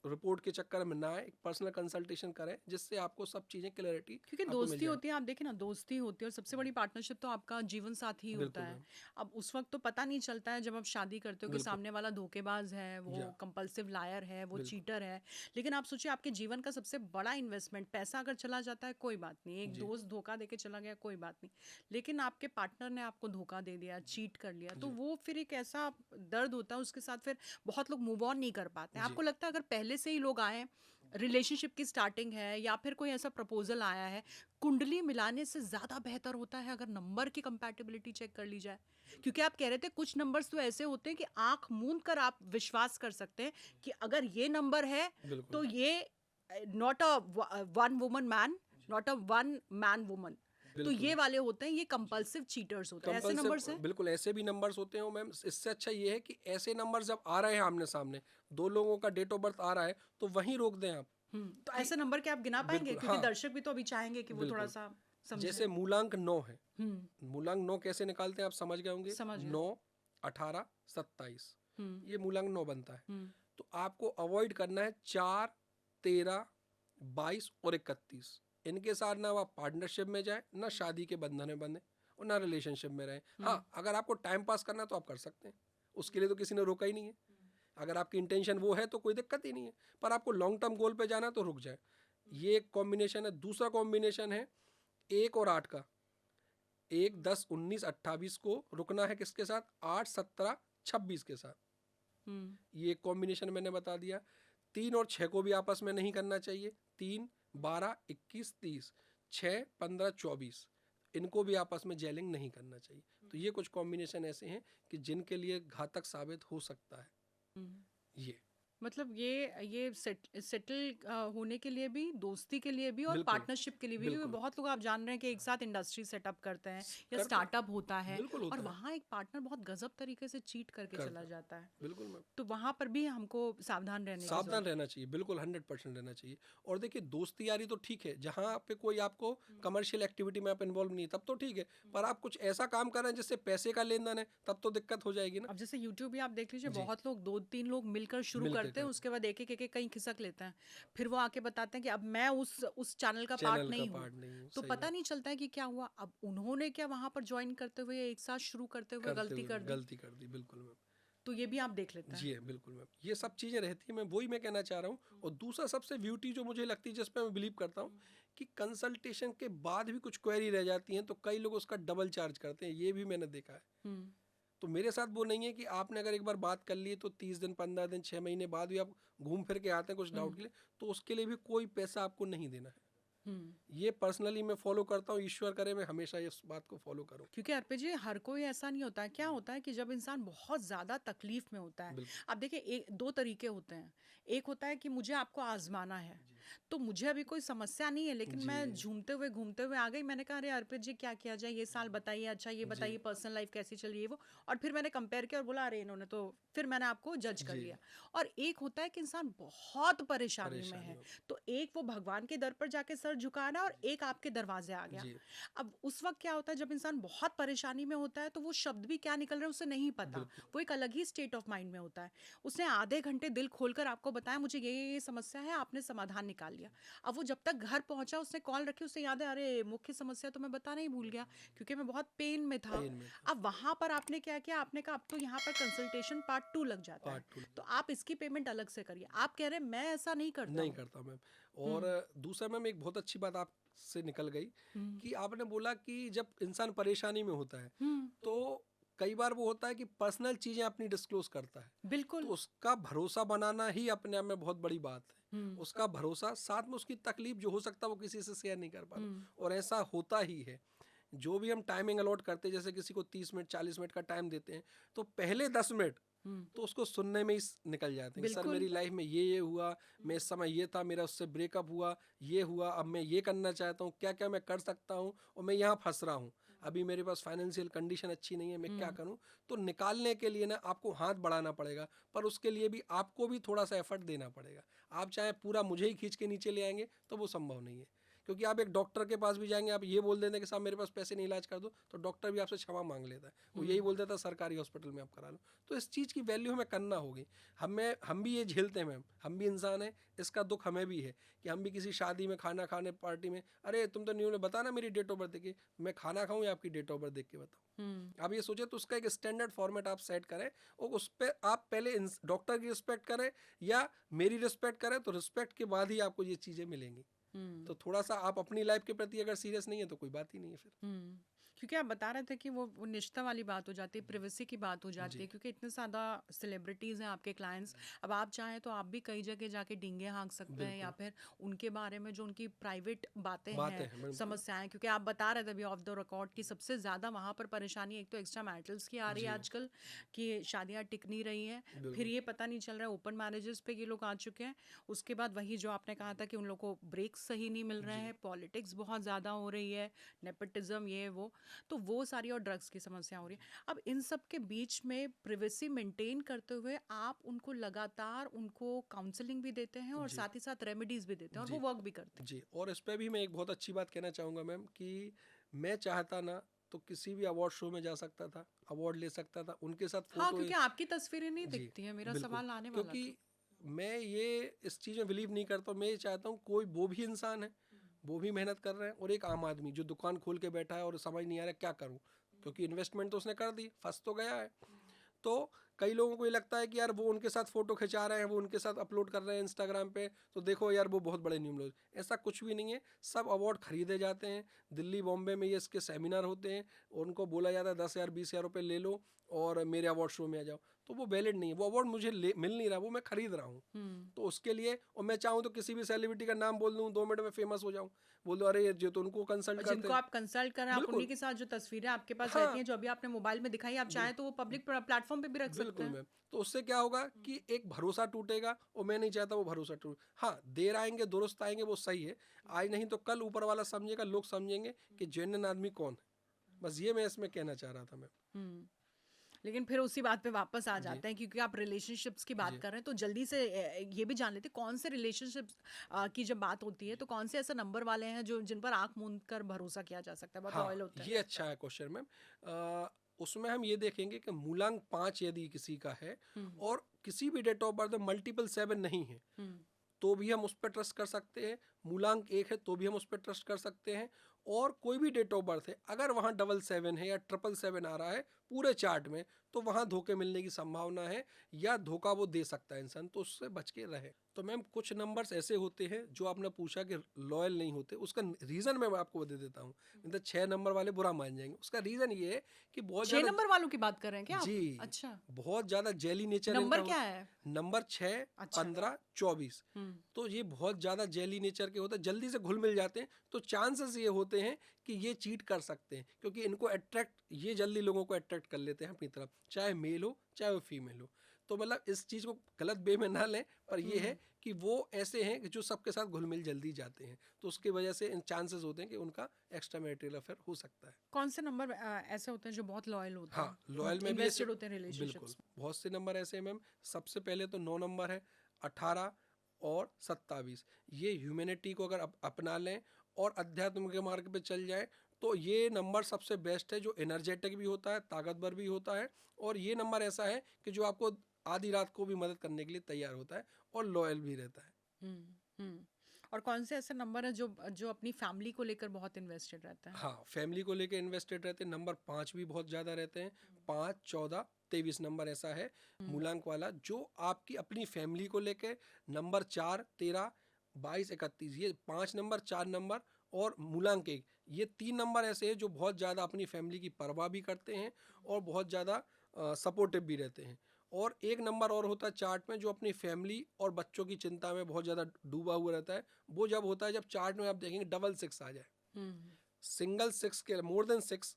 रिपोर्ट के चक्कर में ना आए, एक पर्सनल कंसल्टेशन करें, जिससे आपको सब चीज़ें क्लैरिटी क्योंकि आपको मिल दोस्ती जाए। होती है, आप देखें ना, दोस्ती होती है और सबसे बड़ी पार्टनरशिप तो आपका जीवन साथी ही होता बिल्कुल है। मैम, अब उस वक्त तो पता नहीं चलता है जब आप शादी करते हो कि बिल्कुल, सामने वाला धोखेबाज है, वो या कंपल्सिव लायर है, वो बिल्कुल, चीटर है। लेकिन आप सोचिए, आपके जीवन का सबसे बड़ा इन्वेस्टमेंट पैसा अगर चला जाता है कोई बात नहीं, एक जी दोस्त धोखा देके चला गया कोई बात नहीं, लेकिन आपके पार्टनर ने आपको धोखा दे दिया, चीट कर लिया, तो जी वो फिर एक ऐसा दर्द होता है, उसके साथ फिर बहुत लोग मूव ऑन नहीं कर पाते हैं। जी आपको लगता है अगर पहले से ही लोग आए, रिलेशनशिप की स्टार्टिंग है या फिर कोई ऐसा प्रपोजल आया है, कुंडली मिलाने से ज़्यादा बेहतर होता है अगर नंबर की कंपैटिबिलिटी चेक कर ली जाए? क्योंकि आप कह रहे थे कुछ नंबर्स तो ऐसे होते हैं कि आंख मूंद कर आप विश्वास कर सकते हैं कि अगर ये नंबर है तो बिल्कुल, ये not a one woman man, not a one man woman. तो बिल्कुल। ये वाले होते हैं, ये कंपल्सिव चीटर्स होते हैं, ऐसे नंबर्स हैं। बिल्कुल ऐसे भी नंबर्स होते हैं मैम। इससे अच्छा ये है कि ऐसे नंबर जब आ रहे हैं आमने सामने, दो लोगों का डेट ऑफ बर्थ आ रहा है, तो वहीं रोक दें आप। तो कि ऐसे नंबर के आप गिना पाएंगे, बिल्कुल क्योंकि हाँ, दर्शक भी तो अभी चाहेंगे कि वो थोड़ा बिल्कुल। सा समझे। जैसे मूलांक 9 है, हम्म, मूलांक 9 कैसे निकालते हैं आप समझ गए होंगे। समझ गए। 9, 18, 27, हम्म, ये मूलांक 9 बनता है। हम्म, तो आपको अवॉइड करना है 4, 13, 22 और 31। इनके साथ ना आप पार्टनरशिप में जाए, ना शादी के बंधन में बंधे, और ना रिलेशनशिप में रहें। हाँ, अगर आपको टाइम पास करना है तो आप कर सकते हैं, उसके लिए तो किसी ने रोका ही नहीं है। अगर आपकी इंटेंशन वो है तो कोई दिक्कत ही नहीं है, पर आपको लॉन्ग टर्म गोल पे जाना है तो रुक जाए। ये एक कॉम्बिनेशन है। दूसरा कॉम्बिनेशन है 1 और 8 का। 1, 10, 19, 28 को रुकना है किसके साथ? 8, 17, 26 के साथ। ये एक कॉम्बिनेशन मैंने बता दिया। 3 और 6 को भी आपस में नहीं करना चाहिए। 3, 12, 21, 30, 6, 15, 24, इनको भी आपस में जेलिंग नहीं करना चाहिए। तो ये कुछ कॉम्बिनेशन ऐसे हैं कि जिनके लिए घातक साबित हो सकता है ये। मतलब ये सेटल होने के लिए भी, दोस्ती के लिए भी और बिल्कुल, पार्टनरशिप के लिए भी, क्योंकि बिल्कुल। बहुत लोग आप जान रहे हैं कि एक साथ इंडस्ट्री सेटअप करते हैं या करते हैं, स्टार्टअप होता है, बिल्कुल और होता है, वहाँ एक पार्टनर बहुत गजब तरीके से चीट करके करता चला है। जाता है। बिल्कुल मैम, तो वहाँ पर भी हमको सावधान रहने की सावधान जरूरत रहना चाहिए, बिल्कुल 100% रहना चाहिए। और देखिए दोस्ती यारी तो ठीक है, जहाँ पे कोई आपको कमर्शियल एक्टिविटी में आप इन्वॉल्व नहीं है तब तो ठीक है, पर आप कुछ ऐसा काम कर रहे हैं जिससे पैसे का लेन देन है, तब तो दिक्कत हो जाएगी ना। अब जैसे यूट्यूब भी आप देख लीजिए, जी, बहुत लोग 2-3 लोग मिलकर शुरू मिलके करते हैं, कर उसके बाद एक एक कहीं खिसक लेते हैं, फिर वो आके बताते हैं कि अब मैं उस चैनल का पार्ट चैनल का नहीं हूँ। पार्ट नहीं हूँ, तो सही पता बात। नहीं चलता है कि क्या हुआ, अब उन्होंने क्या वहां पर ज्वाइन करते हुए, एक साथ शुरू करते हुए करते गलती हुए कर दी। गलती कर दी, बिल्कुल मैम। तो ये भी आप देख लेते हैं। जी है, बिल्कुल मैम, ये सब चीज़ें रहती हैं, मैं वही मैं कहना चाह रहा हूँ। और दूसरा सबसे ब्यूटी जो मुझे लगती है, जिस पे मैं बिलीव करता हूँ, कि कंसल्टेशन के बाद भी कुछ क्वेरी रह जाती हैं तो कई लोग उसका डबल चार्ज करते हैं, ये भी मैंने देखा है। हम्म, तो मेरे साथ वो नहीं है कि आपने अगर एक बार बात कर ली तो 30 दिन, 15 दिन, 6 महीने बाद भी आप घूम फिर के आते हैं कुछ डाउट के लिए, तो उसके लिए भी कोई पैसा आपको नहीं देना है। हम्म। ये पर्सनली मैं फॉलो करता हूँ, ईश्वर करे मैं हमेशा इस बात को फॉलो करूँ। क्योंकि अर्पित जी, हर कोई ऐसा नहीं होता है। क्या होता है कि जब इंसान बहुत ज्यादा तकलीफ में होता है, बिल्कुल। अब देखिए, एक दो तरीके होते हैं। एक होता है कि मुझे आपको आजमाना है, तो मुझे अभी कोई समस्या नहीं है, लेकिन जी, मैं घूमते हुए आ गई, मैंने कहा अरे अर्पित जी क्या किया जाए, ये साल बताइए, अच्छा ये जी, बताइए पर्सनल लाइफ कैसी चल रही है वो, और फिर मैंने कंपेयर किया और बोला अरे इन्होंने तो, फिर मैंने आपको जज कर जी, लिया। और एक होता है कि इंसान बहुत परेशानी में परेशानी है, हो। तो एक वो भगवान के दर पर जाके सर झुकाना, और एक आपके दरवाजे आ गया। जी, अब उस वक्त क्या होता है, जब इंसान बहुत परेशानी में होता है, तो वो शब्द भी क्या निकल रहे हैं उसे नहीं पता, बिल्कुल, वो एक अलग ही स्टेट ऑफ माइंड में होता है। उसने आधे घंटे दिल खोलकर आपको बताया मुझे ये समस्या है, आपने समाधान निकाल लिया। अब वो जब तक घर पहुंचा, उसने कॉल रखी, उसे याद है अरे मुख्य समस्या तो मैं बताना ही भूल गया, क्योंकि मैं बहुत पेन में था। पेन में था। अब वहां पर आपने क्या किया, आपने कहा अब तो यहाँ पर कंसल्टेशन पार्ट 2 लग जाता है, पार्ट 2 तो आप इसकी पेमेंट अलग से करिए। आप कह रहे हैं मैं ऐसा नहीं करता नहीं हूँ। करता मैम। और दूसरा मैम, एक बहुत अच्छी बात आपसे निकल गई हम्म, कि आपने बोला कि जब इंसान परेशानी में होता है हम्म, तो कई बार वो होता है कि पर्सनल चीज़ें अपनी डिस्क्लोज करता है, तो बिल्कुल। उसका भरोसा बनाना ही अपने आप में बहुत बड़ी बात है। हम्म, उसका भरोसा, साथ में उसकी तकलीफ जो हो सकता है वो किसी से शेयर नहीं कर पाता, हम्म, और ऐसा होता ही है। जो भी हम टाइमिंग अलॉट करते हैं, जैसे किसी को 30 मिनट 40 मिनट का टाइम देते हैं, तो पहले 10 मिनट हम्म, तो उसको सुनने में ही निकल जाते हैं कि सर बिल्कुल। मेरी लाइफ में ये हुआ, मैं इस समय ये था, मेरा उससे ब्रेकअप हुआ, ये हुआ, अब मैं ये करना चाहता हूँ, क्या क्या मैं कर सकता हूँ, और मैं यहाँ फंस रहा हूँ, अभी मेरे पास फाइनेंशियल कंडीशन अच्छी नहीं है, मैं क्या करूँ। तो निकालने के लिए ना आपको हाथ बढ़ाना पड़ेगा, पर उसके लिए भी आपको भी थोड़ा सा एफर्ट देना पड़ेगा। आप चाहे पूरा मुझे ही खींच के नीचे ले आएंगे तो वो संभव नहीं है, क्योंकि आप एक डॉक्टर के पास भी जाएंगे, आप ये बोल देते कि साहब मेरे पास पैसे नहीं, इलाज कर दो, तो डॉक्टर भी आपसे क्षमा मांग लेता है, वो यही बोल देता है सरकारी हॉस्पिटल में आप करा लो। तो इस चीज़ की वैल्यू हमें करना होगी। हम भी ये झेलते हैं मैम, हम भी इंसान हैं, इसका दुख हमें भी है कि हम भी किसी शादी में, खाना खाने, पार्टी में, अरे तुम तो नहीं, उन्हें बताना मेरी डेट ऑफ बर्थ देखिए, मैं खाना खाऊं या आपकी डेट ऑफ बर्थ देख के बताऊं। आप ये सोचे, तो उसका एक स्टैंडर्ड फॉर्मेट आप सेट करें, और उस पर आप पहले डॉक्टर की रिस्पेक्ट करें या मेरी रिस्पेक्ट करें, तो रिस्पेक्ट के बाद ही आपको ये चीज़ें मिलेंगी। तो थोड़ा सा आप अपनी लाइफ के प्रति अगर सीरियस नहीं है तो कोई बात ही नहीं है फिर। क्योंकि आप बता रहे थे कि वो निष्ठा वाली बात हो जाती है, प्रिवेसी की बात हो जाती है, जी क्योंकि इतने ज़्यादा सेलिब्रिटीज़ हैं आपके क्लाइंट्स। अब आप चाहें तो आप भी कई जगह जाके डींगे हाँक सकते हैं, या बिल्कुल फिर उनके बारे में जो उनकी प्राइवेट बातें बातें हैं, हैं बिल्कुल समस्याएं, क्योंकि आप बता रहे थे अभी ऑफ द रिकॉर्ड की सबसे ज़्यादा वहाँ पर परेशानी एक तो एक्स्ट्रा मैरिटल्स की आ रही है जी आजकल, कि शादियाँ टिक नहीं रही हैं। फिर बिल्कुल ये पता नहीं चल रहा है ओपन मैरिजेस पे ये लोग आ चुके हैं। उसके बाद वही जो आपने कहा था कि उन लोगों को ब्रेक्स सही नहीं मिल रहे जी हैं, पॉलिटिक्स बहुत ज़्यादा हो रही है, नेपोटिज्म ये वो, तो वो सारी, और ड्रग्स की समस्या हो रही है। अब इन सब के बीच में प्रिवेसी मेंटेन करते हुए आप उनको लगातार उनको काउंसलिंग भी देते हैं और जी साथ ही साथ रेमेडीज भी देते हैं, और जी वो वर्क भी करते जी। और इस पे भी मैं एक बहुत अच्छी बात कहना चाहूँगा मैम कि मैं चाहता ना तो किसी भी अवार्ड शो में जा सकता था, अवार्ड ले सकता था, उनके साथ हैं। हाँ, फोटो। क्योंकि आपकी तस्वीरें नहीं जी, दिखती हैं, मेरा बिल्कुल। सवाल आने वाला क्योंकि था। मैं ये इस चीज़ में बिलीव नहीं करता हूँ, मैं ये चाहता हूँ कोई वो भी इंसान है, वो भी मेहनत कर रहे हैं, और एक आम आदमी जो दुकान खोल के बैठा है और समझ नहीं आ रहा क्या करूँ, क्योंकि इन्वेस्टमेंट तो उसने कर दी, फंस तो गया है। तो कई लोगों को ये लगता है कि यार वो उनके साथ फोटो खिंचा रहे हैं, वो उनके साथ अपलोड कर रहे हैं इंस्टाग्राम पे, तो देखो यार वो बहुत बड़े न्यूमरोज। ऐसा कुछ भी नहीं है, सब अवार्ड खरीदे जाते हैं। दिल्ली बॉम्बे में ये इसके सेमिनार होते हैं, और उनको बोला जाता है 10,000 20,000 रुपये ले लो और मेरे अवार्ड शो में आ जाओ। तो वो वैलिड नहीं है, वो अवार्ड मुझे मिल नहीं रहा, वो मैं खरीद रहा हूँ। हम्म। तो उसके लिए, और मैं चाहूँ तो किसी भी सेलिब्रिटी का नाम बोल दूँ, 2 मिनट में फेमस हो जाऊँ, बोल दो अरे ये जो, तो उनको कंसल्ट और करते जिनको हैं। आप कंसल्ट कर रहे हैं, आप उन्हीं बिल्कुल। के साथ जो तस्वीरें आपके पास रहती हाँ हैं, जो अभी आपने मोबाइल में दिखाई, आप बिल चाहें तो वो पब्लिक प्लेटफॉर्म पे भी रख सकते बिल्कुल हैं। मैम। तो उससे क्या होगा कि एक भरोसा टूटेगा, और मैं नहीं चाहता वो भरोसा टूटे। हाँ, देर आएंगे दुरुस्त आएंगे, वो सही है, आज नहीं तो कल ऊपर वाला समझेगा, लोग समझेंगे कि जेन्युइन आदमी कौन है। बस ये मैं इसमें कहना चाह रहा था मैम। हम्म। लेकिन फिर उसी बात पे वापस आ जी जाते हैं, क्योंकि आप रिलेशनशिप्स की बात जी कर रहे हैं, तो जल्दी से ये भी जान लेते हैं कौन से रिलेशनशिप्स की जब बात होती है तो कौन से ऐसे नंबर वाले हैं जो जिन पर आंख मूंद कर भरोसा किया जा सकता है, बहुत हाँ, लॉयल होते हैं। ये अच्छा है क्वेश्चन मैम। उसमें हम ये देखेंगे कि मूलांक 5 यदि किसी का है, हम्म। और किसी भी डेट ऑफ बर्थ में मल्टीपल 7 नहीं है, हम्म। तो भी हम उस पर ट्रस्ट कर सकते हैं। मूलांक 1 है तो भी हम उस पर ट्रस्ट कर सकते हैं। और कोई भी डेट ऑफ बर्थ है, अगर वहाँ 777 है या 777 आ रहा है पूरे चार्ट में, तो वहाँ धोखे मिलने की संभावना है, या धोखा वो दे सकता है इंसान, तो उससे बच के रहे। तो मैम कुछ नंबर्स ऐसे होते हैं जो आपने पूछा कि लॉयल नहीं होते, उसका रीज़न मैं आपको दे देता हूँ। मतलब 6 नंबर वाले बुरा मान जाएंगे, उसका रीज़न ये है कि बहुत 6 ज़्यादा। नंबर वालों की बात कर रहे हैं क्या आप? जी, अच्छा। बहुत ज़्यादा जेली नेचर इनका नंबर क्या होता। है? नंबर 6, अच्छा। 15, 24, हम्म। तो ये बहुत ज़्यादा जेली नेचर के होते हैं, जल्दी से घुल मिल जाते हैं। तो चांसेस ये होते हैं कि ये चीट कर सकते हैं, क्योंकि इनको अट्रैक्ट, ये जल्दी लोगों को अट्रैक्ट कर लेते हैं अपनी तरफ, चाहे मेल हो चाहे वो फीमेल हो। तो मतलब इस चीज़ को गलत वे में ना लें, पर ये है कि वो ऐसे हैं कि जो सबके साथ घुल मिल जल्दी जाते हैं, तो उसकी वजह से इन चांसेस होते हैं कि उनका एक्स्ट्रा मैरिटल अफेयर हो सकता है। कौन से नंबर ऐसे होते हैं जो बहुत लॉयल होते हाँ, हैं, लॉयल में भी ऐसे, इन्वेस्टेड होते हैं बिल्कुल रिलेशनशिप्स? बहुत से नंबर ऐसे हैं मैम। सबसे पहले तो 9 नंबर है, 18 और 27। ये ह्यूमैनिटी को अगर अपना लें और अध्यात्म के मार्ग पे चल जाएं, तो ये नंबर सबसे बेस्ट है, जो एनर्जेटिक भी होता है, ताकतवर भी होता है। और ये नंबर ऐसा है कि जो आपको आधी रात को भी मदद करने के लिए तैयार होता है, और लॉयल भी रहता है। हम्म। और कौन से ऐसे नंबर है जो जो अपनी फैमिली को लेकर बहुत इन्वेस्टेड रहता है? हाँ, फैमिली को लेकर इन्वेस्टेड रहते हैं। नंबर 5 भी बहुत ज़्यादा रहते हैं। 5, 14, 23 नंबर ऐसा है मूलांक वाला, जो आपकी अपनी फैमिली को लेके। नंबर 4, 13, 22, 31, ये 5 नंबर, 4 नंबर और मूलांक 1, ये 3 नंबर ऐसे हैं जो बहुत ज़्यादा अपनी फैमिली की परवाह भी करते हैं, और बहुत ज़्यादा सपोर्टिव भी रहते हैं। और एक नंबर और होता है चार्ट में, जो अपनी फैमिली और बच्चों की चिंता में बहुत ज़्यादा डूबा हुआ रहता है। वो जब होता है जब चार्ट में आप देखेंगे डबल 6 आ जाए, हम्म। सिंगल 6 के मोर देन 6,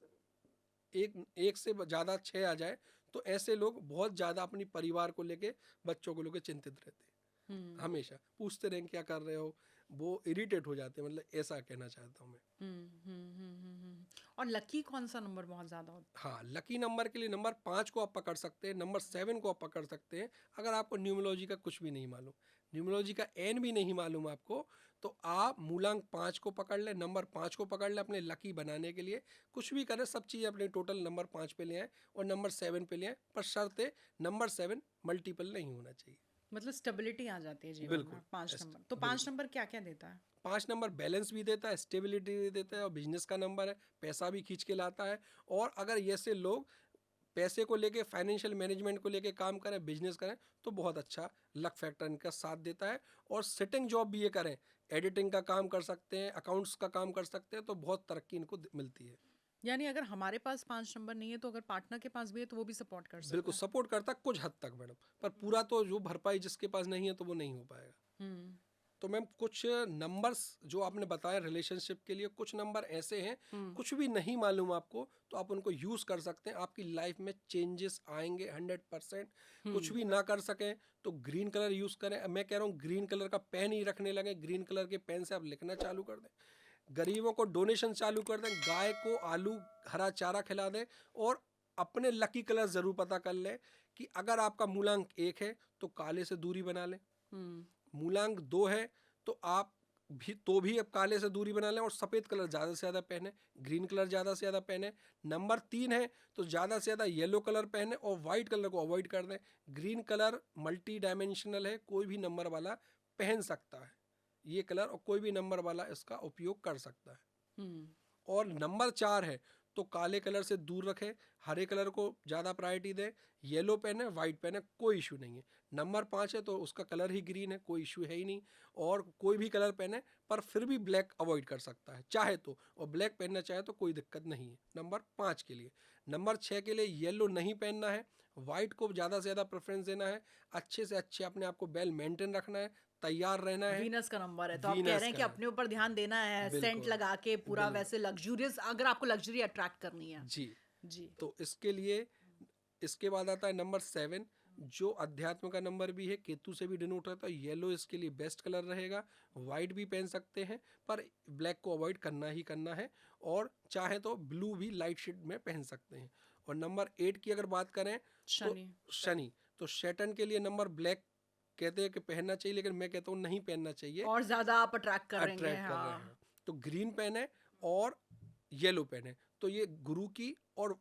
एक एक से ज़्यादा 6 आ जाए, तो ऐसे लोग बहुत ज़्यादा अपनी परिवार को लेके, बच्चों को लेके चिंतित रहते हैं। हम्म। हमेशा पूछते रहें क्या कर रहे हो, वो इरिटेट हो जाते हैं, मतलब ऐसा कहना चाहता हूँ मैं। और लकी कौन सा नंबर बहुत ज्यादा होता हाँ, लकी नंबर के लिए नंबर 5 को आप पकड़ सकते हैं, नंबर 7 को आप पकड़ सकते हैं। अगर आपको न्यूमरोलॉजी का कुछ भी नहीं मालूम, न्यूमरोलॉजी का एन भी नहीं मालूम आपको, तो आप मूलांक 5 को पकड़ लें, नंबर 5 को पकड़ लें अपने लकी बनाने के लिए। कुछ भी करें, सब चीज़ अपने टोटल नंबर 5 पे ले आएँ और नंबर 7 पे ले आएँ, पर शर्त है नंबर 7 मल्टीपल नहीं होना चाहिए। मतलब स्टेबिलिटी आ जाती है जीवन बिल्कुल, में 5 एस्ट नंबर। तो 5 बिल्कुल। नंबर क्या क्या देता है? 5 नंबर बैलेंस भी देता है, स्टेबिलिटी भी देता है, और बिजनेस का नंबर है, पैसा भी खींच के लाता है। और अगर ऐसे लोग पैसे को लेके, फाइनेंशियल मैनेजमेंट को लेके काम करें, बिजनेस करें, तो बहुत अच्छा लक फैक्टर इनका साथ देता है। और सिटिंग जॉब भी ये करें, एडिटिंग का काम कर सकते हैं, अकाउंट्स का काम कर सकते हैं, तो बहुत तरक्की इनको मिलती है। यानी अगर हमारे पास 5 नंबर नहीं है तो अगर पार्टनर के पास भी है तो वो भी सपोर्ट कर सकता बिल्कुल है। सपोर्ट करता कुछ हद तक मैडम, पर पूरा तो जो भरपाई जिसके पास नहीं है तो वो नहीं हो पाएगा। हम्म। तो मैम कुछ नंबर्स जो आपने बताया रिलेशनशिप के लिए, कुछ नंबर ऐसे हैं, हम्म। कुछ भी नहीं मालूम आपको तो आप उनको यूज़ कर सकते हैं, आपकी लाइफ में चेंजेस आएंगे 100%। कुछ भी ना कर सकें तो ग्रीन कलर यूज़ करें। मैं कह रहा हूँ ग्रीन कलर का पेन ही रखने लगे, ग्रीन कलर के पेन से आप लिखना चालू कर दें, गरीबों को डोनेशन चालू कर दें, गाय को आलू हरा चारा खिला दें, और अपने लकी कलर ज़रूर पता कर लें कि अगर आपका मूलांक 1 है तो काले से दूरी बना लें, हम्म। मूलांक 2 है तो आप भी अब काले से दूरी बना लें और सफ़ेद कलर ज़्यादा से ज़्यादा पहने, ग्रीन कलर ज़्यादा से ज़्यादा पहने। नंबर 3 है तो ज़्यादा से ज़्यादा येलो कलर पहने और वाइट कलर को अवॉइड कर दें। ग्रीन कलर मल्टी डायमेंशनल है, कोई भी नंबर वाला पहन सकता है ये कलर, और कोई भी नंबर वाला इसका उपयोग कर सकता है। हम्म। और नंबर 4 है तो काले कलर से दूर रखें, हरे कलर को ज़्यादा प्रायोरिटी दें, येलो पेन है वाइट पेन है कोई इशू नहीं है। नंबर 5 है तो उसका कलर ही ग्रीन है, कोई इशू है ही नहीं, और कोई भी कलर पेन है पर फिर भी ब्लैक अवॉइड कर सकता है चाहे तो, और ब्लैक पहनना चाहे तो कोई दिक्कत नहीं है नंबर 5 के लिए। नंबर 6 के लिए येलो नहीं पहनना है, वाइट को ज़्यादा से ज़्यादा प्रेफरेंस देना है, अच्छे से अच्छे अपने आप को वेल मेंटेन रखना है, तैयार रहना है। वीनस का नंबर है तो आप कह वीनस रहे हैं का कि है, अपने ऊपर ध्यान देना है, सेंट बिल्कुल लगा के पूरा बिल्कुल वैसे लग्जूरियस, अगर आपको लग्जरी अट्रैक्ट करनी है। जी। जी। तो इसके लिए इसके बाद आता है नंबर 7 जो अध्यात्म का नंबर भी है, केतु से भी डिनोट होता है। येलो इसके लिए बेस्ट कलर रहेगा, वाइट भी पहन सकते हैं पर ब्लैक को अवॉइड करना ही करना है, और चाहे तो ब्लू भी लाइट शेड में पहन सकते हैं। और नंबर 8 की अगर बात करें तो शनि। शनि, तो शैटन के लिए नंबर ब्लैक कहते हैं कि पहनना चाहिए, लेकिन मैं कहता हूँ नहीं पहनना चाहिए, और ज्यादा आप अट्रैक्ट करेंगे, अट्रैक्ट कर रहे हैं। हाँ। तो ग्रीन पेन है और येलो पेन है तो ये गुरु की और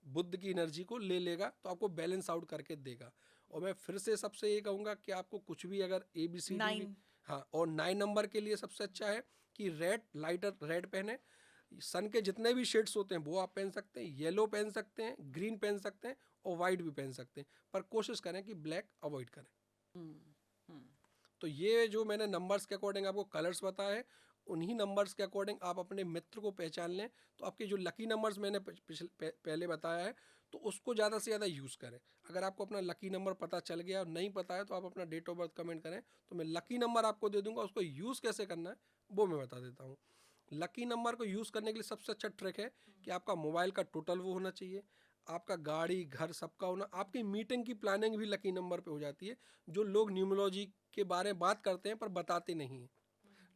बुद्ध की एनर्जी को ले लेगा, तो आपको बैलेंस आउट करके देगा। और मैं फिर से सबसे ये कहूँगा कि आपको कुछ भी अगर ABCD भी, 9। हाँ, और 9 नंबर के लिए सबसे अच्छा है कि रेड, लाइटर रेड पहने। सन के जितने भी शेड्स होते हैं वो आप पहन सकते हैं, येलो पहन सकते हैं, ग्रीन पहन सकते हैं और वाइट भी पहन सकते हैं, पर कोशिश करें कि ब्लैक अवॉइड करें। तो ये जो मैंने नंबर्स के अकॉर्डिंग आपको कलर्स बताए, उन्हीं नंबर्स के अकॉर्डिंग आप अपने मित्र को पहचान लें। तो आपके जो लकी नंबर्स मैंने पहले बताया है तो उसको ज़्यादा से ज़्यादा यूज़ करें। अगर आपको अपना लकी नंबर पता चल गया और नहीं पता है तो आप अपना डेट ऑफ बर्थ कमेंट करें, तो मैं लकी नंबर आपको दे दूंगा, उसको यूज़ कैसे करना है वो मैं बता देता हूँ। लकी नंबर को यूज़ करने के लिए सबसे अच्छा ट्रिक है कि आपका मोबाइल का टोटल वो होना चाहिए, आपका गाड़ी घर सबका होना, आपकी मीटिंग की प्लानिंग भी लकी नंबर पे हो जाती है। जो लोग न्यूमरोलॉजी के बारे में बात करते हैं पर बताते नहीं हैं,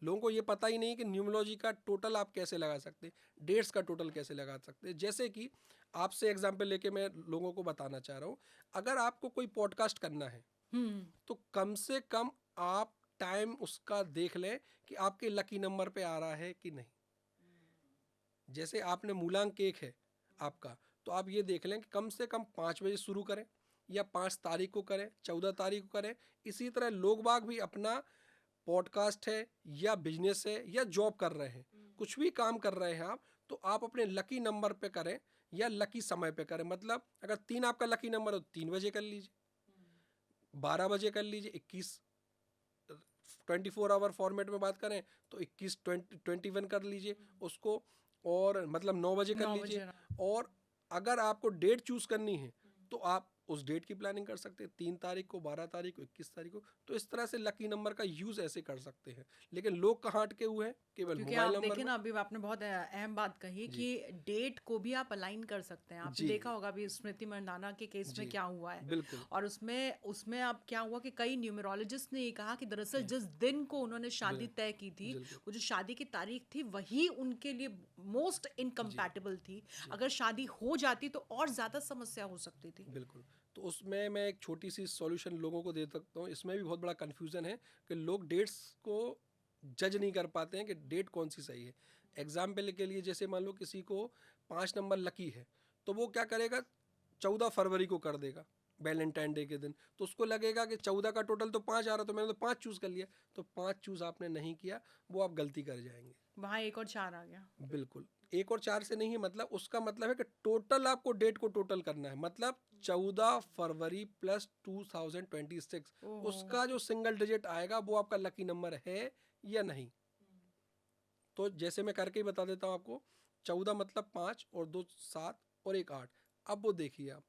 लोगों को ये पता ही नहीं है कि न्यूमरोलॉजी का टोटल आप कैसे लगा सकते हैं, डेट्स का टोटल कैसे लगा सकते हैं। जैसे कि आपसे एग्जांपल लेके मैं लोगों को बताना चाह रहा हूँ, अगर आपको कोई पॉडकास्ट करना है हम्म। तो कम से कम आप टाइम उसका देख लें कि आपके लकी नंबर पे आ रहा है कि नहीं। जैसे आपने मूलांक 1 है आपका, तो आप ये देख लें कि कम से कम 5 बजे शुरू करें, या 5 तारीख को करें, 14 तारीख को करें। इसी तरह लोग बाग भी अपना पॉडकास्ट है या बिजनेस है या जॉब कर रहे हैं, कुछ भी काम कर रहे हैं आप, तो आप अपने लकी नंबर पे करें या लकी समय पे करें। मतलब अगर 3 आपका लकी नंबर हो तो 3 बजे कर लीजिए, 12 बजे कर लीजिए, 21 24 आवर फॉर्मेट में बात करें तो 21 21 कर लीजिए उसको, और मतलब 9 बजे कर 9 बजे लीजिए। और अगर आपको डेट चूज करनी है तो आप उस डेट की प्लानिंग कर सकते हैं, 3 तारीख को, 12 तारीख को, 21 तारीख को। तो इस तरह से लकी नंबर का यूज ऐसे कर सकते हैं, लेकिन लोग कहाँ अटके हुए हैं, केवल क्योंकि मोबाइल आप नंबर देखिए में। ना, अभी आपने बहुत अहम बात कही जी कि डेट को भी आप अलाइन कर सकते हैं। आपने जी देखा होगा अभी स्मृति मंदाना के केस में जी क्या हुआ है। बिल्कुल और उसमें उसमें अब क्या हुआ कि कई न्यूमरोलॉजिस्ट ने ये कहा कि दरअसल जी जिस दिन को उन्होंने शादी बिल्कुल तय की थी, बिल्कुल वो जो शादी की तारीख थी वही उनके लिए मोस्ट जी इनकम्पैटिबल थी। जी अगर शादी हो जाती तो और ज्यादा समस्या हो सकती थी। बिल्कुल। तो उसमें मैं एक छोटी सी सॉल्यूशन लोगों को दे सकता हूँ। इसमें भी बहुत बड़ा कन्फ्यूज़न है कि लोग डेट्स को जज नहीं कर पाते हैं कि डेट कौन सी सही है। एग्जाम्पल के लिए जैसे मान लो किसी को 5 नंबर लकी है, तो वो क्या करेगा, 14 फरवरी को कर देगा वैलेंटाइन डे के दिन। तो उसको लगेगा कि 14 का टोटल तो 5 आ रहा, तो मैंने तो 5 चूज़ कर लिया। तो 5 चूज़ आपने नहीं किया, वो आप गलती कर जाएंगे। वहां 1 और 4 आ गया। बिल्कुल, 1 और 4 से नहीं है, मतलब उसका मतलब है कि टोटल आपको डेट को टोटल करना है, मतलब 14 फरवरी प्लस 2026, ओहो। उसका जो सिंगल डिजिट आएगा वो आपका लकी नंबर है या नहीं। तो जैसे मैं करके ही बता देता हूँ आपको, 14 मतलब 5 और 2 7 और 1 8। अब वो देखिए आप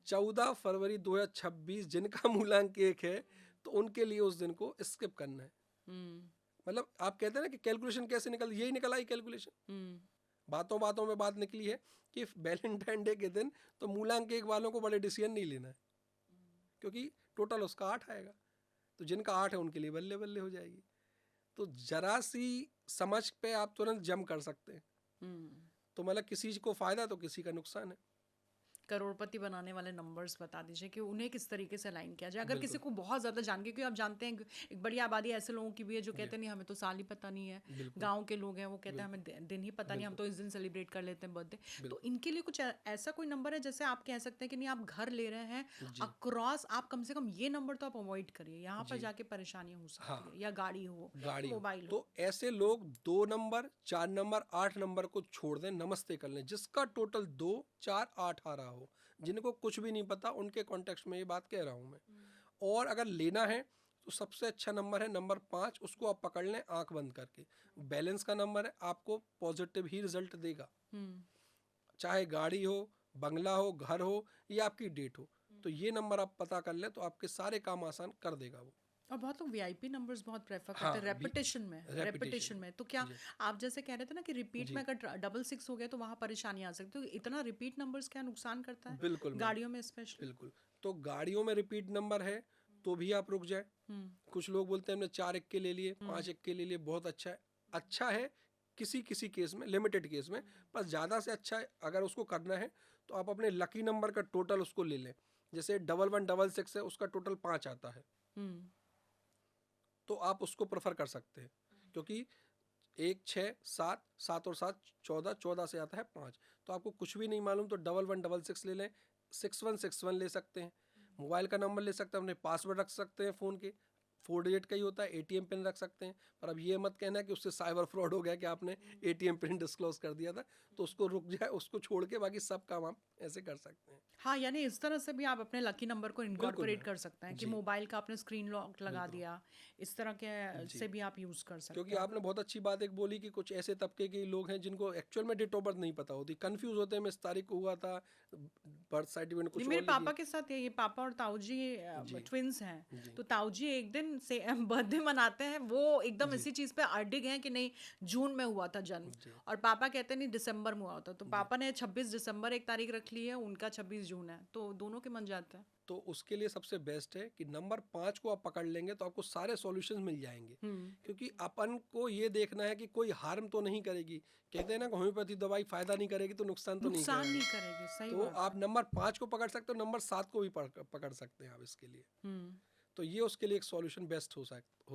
14 फरवरी 2026 जिनका मूलांक 1 है तो उनके लिए उस दिन को स्किप करना है। मतलब आप कहते हैं ना कि कैलकुलेशन कैसे निकल, यही निकल आई कैलकुलेशन। बातों बातों में बात निकली है कि वैलेंटाइन डे के दिन तो मूलांक 1 वालों को बड़े डिसीजन नहीं लेना है, क्योंकि टोटल उसका 8 आएगा, तो जिनका 8 है उनके लिए बल्ले बल्ले हो जाएगी। तो जरा सी समझ पे आप तुरंत जम कर सकते हैं। तो मतलब किसी को फायदा तो किसी का नुकसान है। करोड़पति बनाने वाले नंबर्स बता दीजिए कि उन्हें किस तरीके से अलाइन किया जाए, अगर किसी को बहुत ज़्यादा जान के, क्योंकि आप जानते हैं एक बड़ी आबादी ऐसे लोगों की भी है जो कहते हैं नहीं हमें तो साल ही पता नहीं है। गांव के लोग हैं वो कहते हैं हमें दिन ही पता नहीं, हम तो इस दिन सेलिब्रेट कर लेते हैं बर्थडे। तो इनके लिए कुछ ऐसा कोई नंबर है जैसे आप कह सकते हैं कि नहीं आप घर ले रहे हैं अक्रॉस, आप कम से कम ये नंबर तो आप अवॉइड करिए, यहाँ पर जाके परेशानी हो सकती है, या गाड़ी हो, मोबाइल हो। तो ऐसे लोग 2 नंबर 4 नंबर 8 नंबर को छोड़ दें, नमस्ते कर लें, जिसका टोटल 2 4 8 आ रहा हो। जिनको कुछ भी नहीं पता उनके कॉन्टेक्स्ट में ये बात कह रहा हूँ मैं। और अगर लेना है तो सबसे अच्छा नंबर है नंबर 5, उसको आप पकड़ लें आंख बंद करके। बैलेंस का नंबर है, आपको पॉजिटिव ही रिजल्ट देगा, चाहे गाड़ी हो, बंगला हो, घर हो या आपकी डेट हो। तो ये नंबर आप पता कर लें तो आपके सारे काम आसान कर देगा वो। और बहुत लोग वीआईपी नंबर्स बहुत प्रेफर करते हैं रेपिटेशन में। तो क्या आप जैसे कह रहे थे ना कि रिपीट में अगर 66 हो गया तो वहाँ परेशानी आ सकती है, तो इतना रिपीट नंबर्स क्या नुकसान करता है? बिल्कुल गाड़ियों में स्पेशली। बिल्कुल। तो गाड़ियों में रिपीट नंबर है तो भी आप रुक जाए। कुछ लोग बोलते हैं हमने 4 इक्के ले लिए, 5 इक्के ले लिए, बहुत अच्छा है। अच्छा है किसी किसी केस में, लिमिटेड केस में, पर ज़्यादा से अच्छा है अगर उसको करना है तो आप अपने लकी नंबर का टोटल उसको ले लें। जैसे 1166 है, उसका टोटल 5 आता है, तो आप उसको प्रेफर कर सकते हैं, क्योंकि 1 6 7 7 और 7 14, 14 से आता है 5। तो आपको कुछ भी नहीं मालूम तो 1166 ले लें, 6161 ले सकते हैं, मोबाइल का नंबर ले सकते हैं, अपने पासवर्ड रख सकते हैं फ़ोन के, 4 डिजिट का ही होता है, एटीएम पिन रख सकते हैं। पर अब ये मत कहना कि उससे साइबर फ्रॉड हो गया कि आपने एटीएम पिन डिस्क्लोज कर दिया था, तो उसको रुक जाए, उसको छोड़ के बाकी सब काम आप ऐसे कर सकते हैं। हाँ, यानी इस तरह से भी आप अपने लकी नंबर को इनकॉर्पोरेट कर सकते हैं कि मोबाइल का आपने स्क्रीन लॉक लगा दिया, इस तरह के से भी आप यूज़ कर सकते हैं। क्योंकि आपने बहुत अच्छी बात एक बोली कि कुछ ऐसे तबके के लोग हैं जिनको एक्चुअल में डेट ऑफ बर्थ नहीं पता होती, कंफ्यूज होते हैं, मैं इस तारीख को हुआ था, बर्थ सर्टिफिकेट कुछ और मेरे पापा के साथ ये पापा और ताऊ जी ट्विंस हैं, तो ताऊ जी एक दिन से बर्थडे मनाते हैं, वो एकदम इसी चीज़ पे अडिग हैं कि नहीं जून में हुआ था जन्म, और पापा कहते हैं नहीं दिसंबर में हुआ था, तो पापा ने 26 दिसंबर एक तारीख रख ली है, उनका 26 जून है, तो दोनों के मन जाते हैं। तो उसके लिए सबसे बेस्ट है कि नंबर 5 को आप पकड़ लेंगे तो आपको सारे सॉल्यूशंस मिल जाएंगे, क्योंकि अपन को ये देखना है कि कोई हार्म तो नहीं करेगी। कहते हैं ना होम्योपैथी दवाई फायदा नहीं करेगी तो नुकसान तो नहीं करेगी। सही तो आप नंबर 5 को पकड़ सकते हो, नंबर 7 को भी पकड़ सकते हैं आप इसके लिए। तो ये उसके लिए एक सॉल्यूशन बेस्ट हो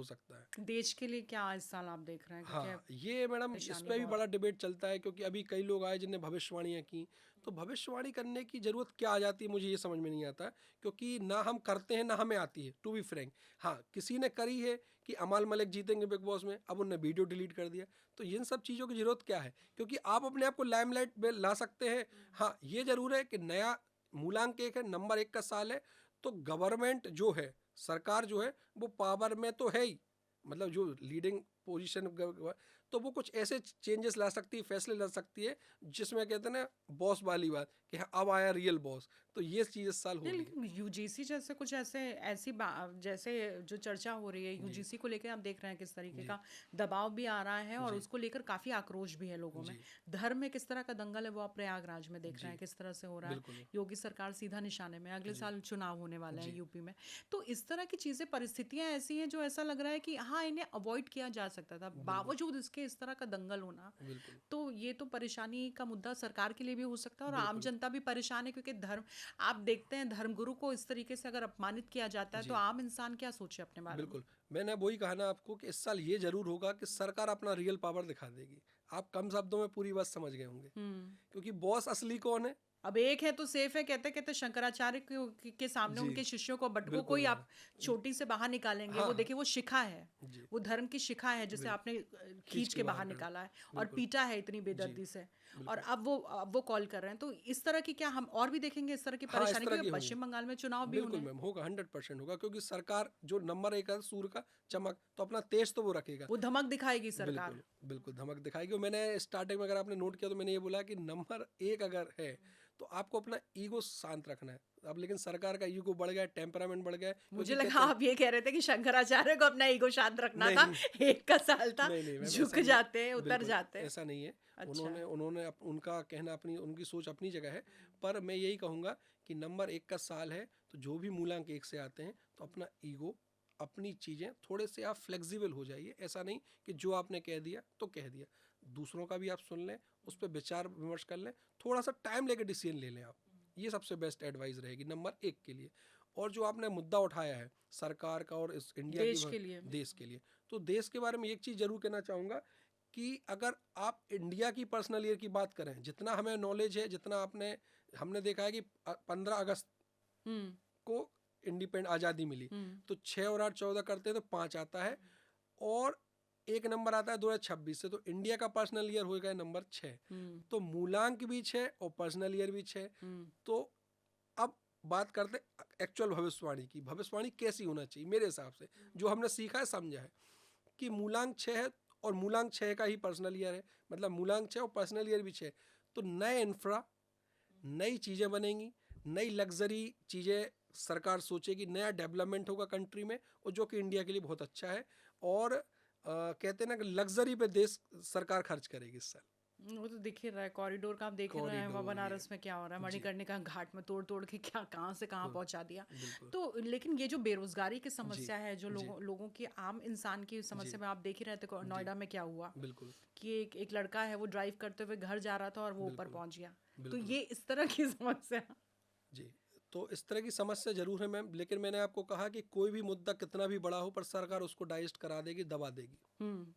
सकता है। देश के लिए क्या इस साल आप देख रहे हैं? हाँ, ये मैडम इस पे भी बड़ा डिबेट चलता है, क्योंकि अभी कई लोग आए जिनने भविष्यवाणियाँ की, तो भविष्यवाणी करने की ज़रूरत क्या आ जाती है मुझे ये समझ में नहीं आता, क्योंकि ना हम करते हैं ना हमें आती है, टू बी फ्रैंक। हाँ, किसी ने करी है कि अमाल मलिक जीतेंगे बिग बॉस में, अब उनने वीडियो डिलीट कर दिया, तो इन सब चीज़ों की ज़रूरत क्या है, क्योंकि आप अपने आप को लाइमलाइट में ला सकते हैं। हाँ, ये ज़रूर है कि नया मूलांक 1 है, नंबर 1 का साल है, तो गवर्नमेंट जो है, सरकार जो है वो पावर में तो है ही, मतलब जो लीडिंग पोजीशन, तो वो कुछ ऐसे चेंजेस ला सकती है, फैसले ला सकती है, जिसमें कहते हैं ना बॉस वाली बात कि हाँ अब आया रियल बॉस, तो ये चीज़ इस साल हो रही है। यूजीसी जैसे कुछ ऐसी जैसे जो चर्चा हो रही है यूजीसी को लेकर, आप देख रहे हैं किस तरीके का दबाव भी आ रहा है और उसको लेकर काफ़ी आक्रोश भी है लोगों में। धर्म में किस तरह का दंगल है वो आप प्रयागराज में देख रहे हैं किस तरह से हो रहा है। योगी सरकार सीधा निशाने में, अगले साल चुनाव होने वाले हैं यूपी में, तो इस तरह की चीज़ें, परिस्थितियाँ ऐसी हैं जो ऐसा लग रहा है कि हाँ इन्हें अवॉइड किया जा सकता था, बावजूद इसके इस तरह का दंगल होना, तो ये तो परेशानी का मुद्दा सरकार के लिए भी हो सकता है और आम जनता भी परेशान है, क्योंकि धर्म, आप देखते हैं धर्मगुरु को इस तरीके से अगर अपमानित किया जाता है तो आम इंसान क्या सोचे अपने बारे में। बिल्कुल, मैंने वही कहा ना आपको कि इस साल ये जरूर होगा कि सरकार अपना रियल पावर दिखा देगी। आप कम शब्दों में पूरी बात समझ गए होंगे, क्योंकि बॉस असली कौन है? अब एक है तो सेफ है, कहते कहते शंकराचार्य के सामने उनके शिष्यों को, बटुकों को ही आप छोटी से बाहर निकालेंगे। वो देखिए वो शिखा है, वो धर्म की शिखा है जिसे आपने खींच के बाहर निकाला है और पीटा है इतनी बेदर्दी से, और अब वो कॉल कर रहे हैं, तो इस तरह की क्या हम और भी देखेंगे इस तरह की हाँ, इस परेशानी? तरह क्योंकि की होंगी। पश्चिम बंगाल में चुनाव भी बिल्कुल होने हैं। मैम, होगा 100% होगा, क्योंकि सरकार जो नंबर एक है सूर्य का चमक, तो अपना तेज तो वो रखेगा। वो धमक दिखाएगी सरकार। बिल्कुल, बिल्कुल धमक दिखाएगी। और मैंने स्टार्टिंग में अगर आपने नोट किया तो मैंने ये बोला कि नंबर एक अगर है तो आपको अपना ईगो शांत रखना है। अब लेकिन सरकार का ईगो बढ़ गया है, टेम्परामेंट बढ़ गया है, मुझे क्योंकि लगा कहते हैं आप ये कह रहे थे कि शंकराचार्य को अपना ईगो शांत रखना नहीं, था। नहीं, 1 का साल था, नहीं, नहीं मैम, झुक ऐसा नहीं है। जाते हैं, उतर बिल्कुल, जाते हैं। ऐसा नहीं है। अच्छा। उनका कहना अपनी, उनकी सोच अपनी जगह है, पर मैं यही कहूँगा कि नंबर 1 का साल है, तो जो भी मूलांक 1 से आते हैं, तो अपना ईगो, अपनी चीज़ें थोड़े से आप फ्लेक्सिबल हो जाइए। ऐसा नहीं कि जो आपने कह दिया, तो कह दिया। दूसरों का भी आप सुन लें, उस पे विचार विमर्श कर लें, थोड़ा-सा टाइम लेके डिसीज़न ले लें आप। ये सबसे बेस्ट एडवाइस रहेगी नंबर 1 के लिए। और जो आपने मुद्दा उठाया है सरकार का और इस इंडिया की देश के लिए। देश के लिए, तो देश के बारे में एक चीज़ ज़रूर कहना चाहूँगा कि अगर आप इंडिया की पर्सनल ईयर की बात करें, जितना हमें नॉलेज है, जितना हमने देखा है कि 15 अगस्त हम्म। को इंडिपेंड आज़ादी मिली, हम्म। तो 6 और 8 14 करते हैं तो 5 आता है, और एक नंबर आता है 2026 से, तो इंडिया का पर्सनल ईयर हो गया नंबर 6। हम्म। तो मूलांक भी 6 और पर्सनल ईयर भी 6। हम्म। तो अब बात करते एक्चुअल भविष्यवाणी की। भविष्यवाणी कैसी होना चाहिए मेरे हिसाब से, जो हमने सीखा है, समझा है, कि मूलांक 6 है और मूलांक 6 का ही पर्सनल ईयर है, मतलब मूलांक 6 और पर्सनल ईयर भी 6। तो नए इंफ्रा, नई चीज़ें बनेंगी, नई लग्जरी चीज़ें सरकार सोचेगी, नया डेवलपमेंट होगा कंट्री में, और जो कि इंडिया के लिए बहुत अच्छा है। और कहते हैं ना कि लग्जरी पे देश सरकार खर्च करेगी इस साल। वो तो दिख ही रहा है, कॉरिडोर का आप देख ही रहे हैं, वहाँ कॉरिडोर ये, बनारस में क्या हो रहा है, जी, मणिकर्णिका घाट में तोड़ तोड़ के क्या कहाँ से कहाँ पहुँचा दिया। बिल्कुल, तो लेकिन ये जो बेरोजगारी की जी, समस्या है, जो जी, लोगों की, आम इंसान की जी, समस्या में आप देख ही रहे थे जी, नोएडा में क्या हुआ, बिल्कुल, कि एक लड़का है, वो ड्राइव करते हुए घर जा रहा था और वो ऊपर बिल्कुल, पहुंच गया। तो बिल्कुल, ये इस तरह की समस्या। जी। तो इस तरह की समस्या ज़रूर है मैम, लेकिन मैंने आपको कहा कि कोई भी मुद्दा कितना भी बड़ा हो, पर सरकार उसको डाइजेस्ट करा देगी, दबा देगी। हम्म।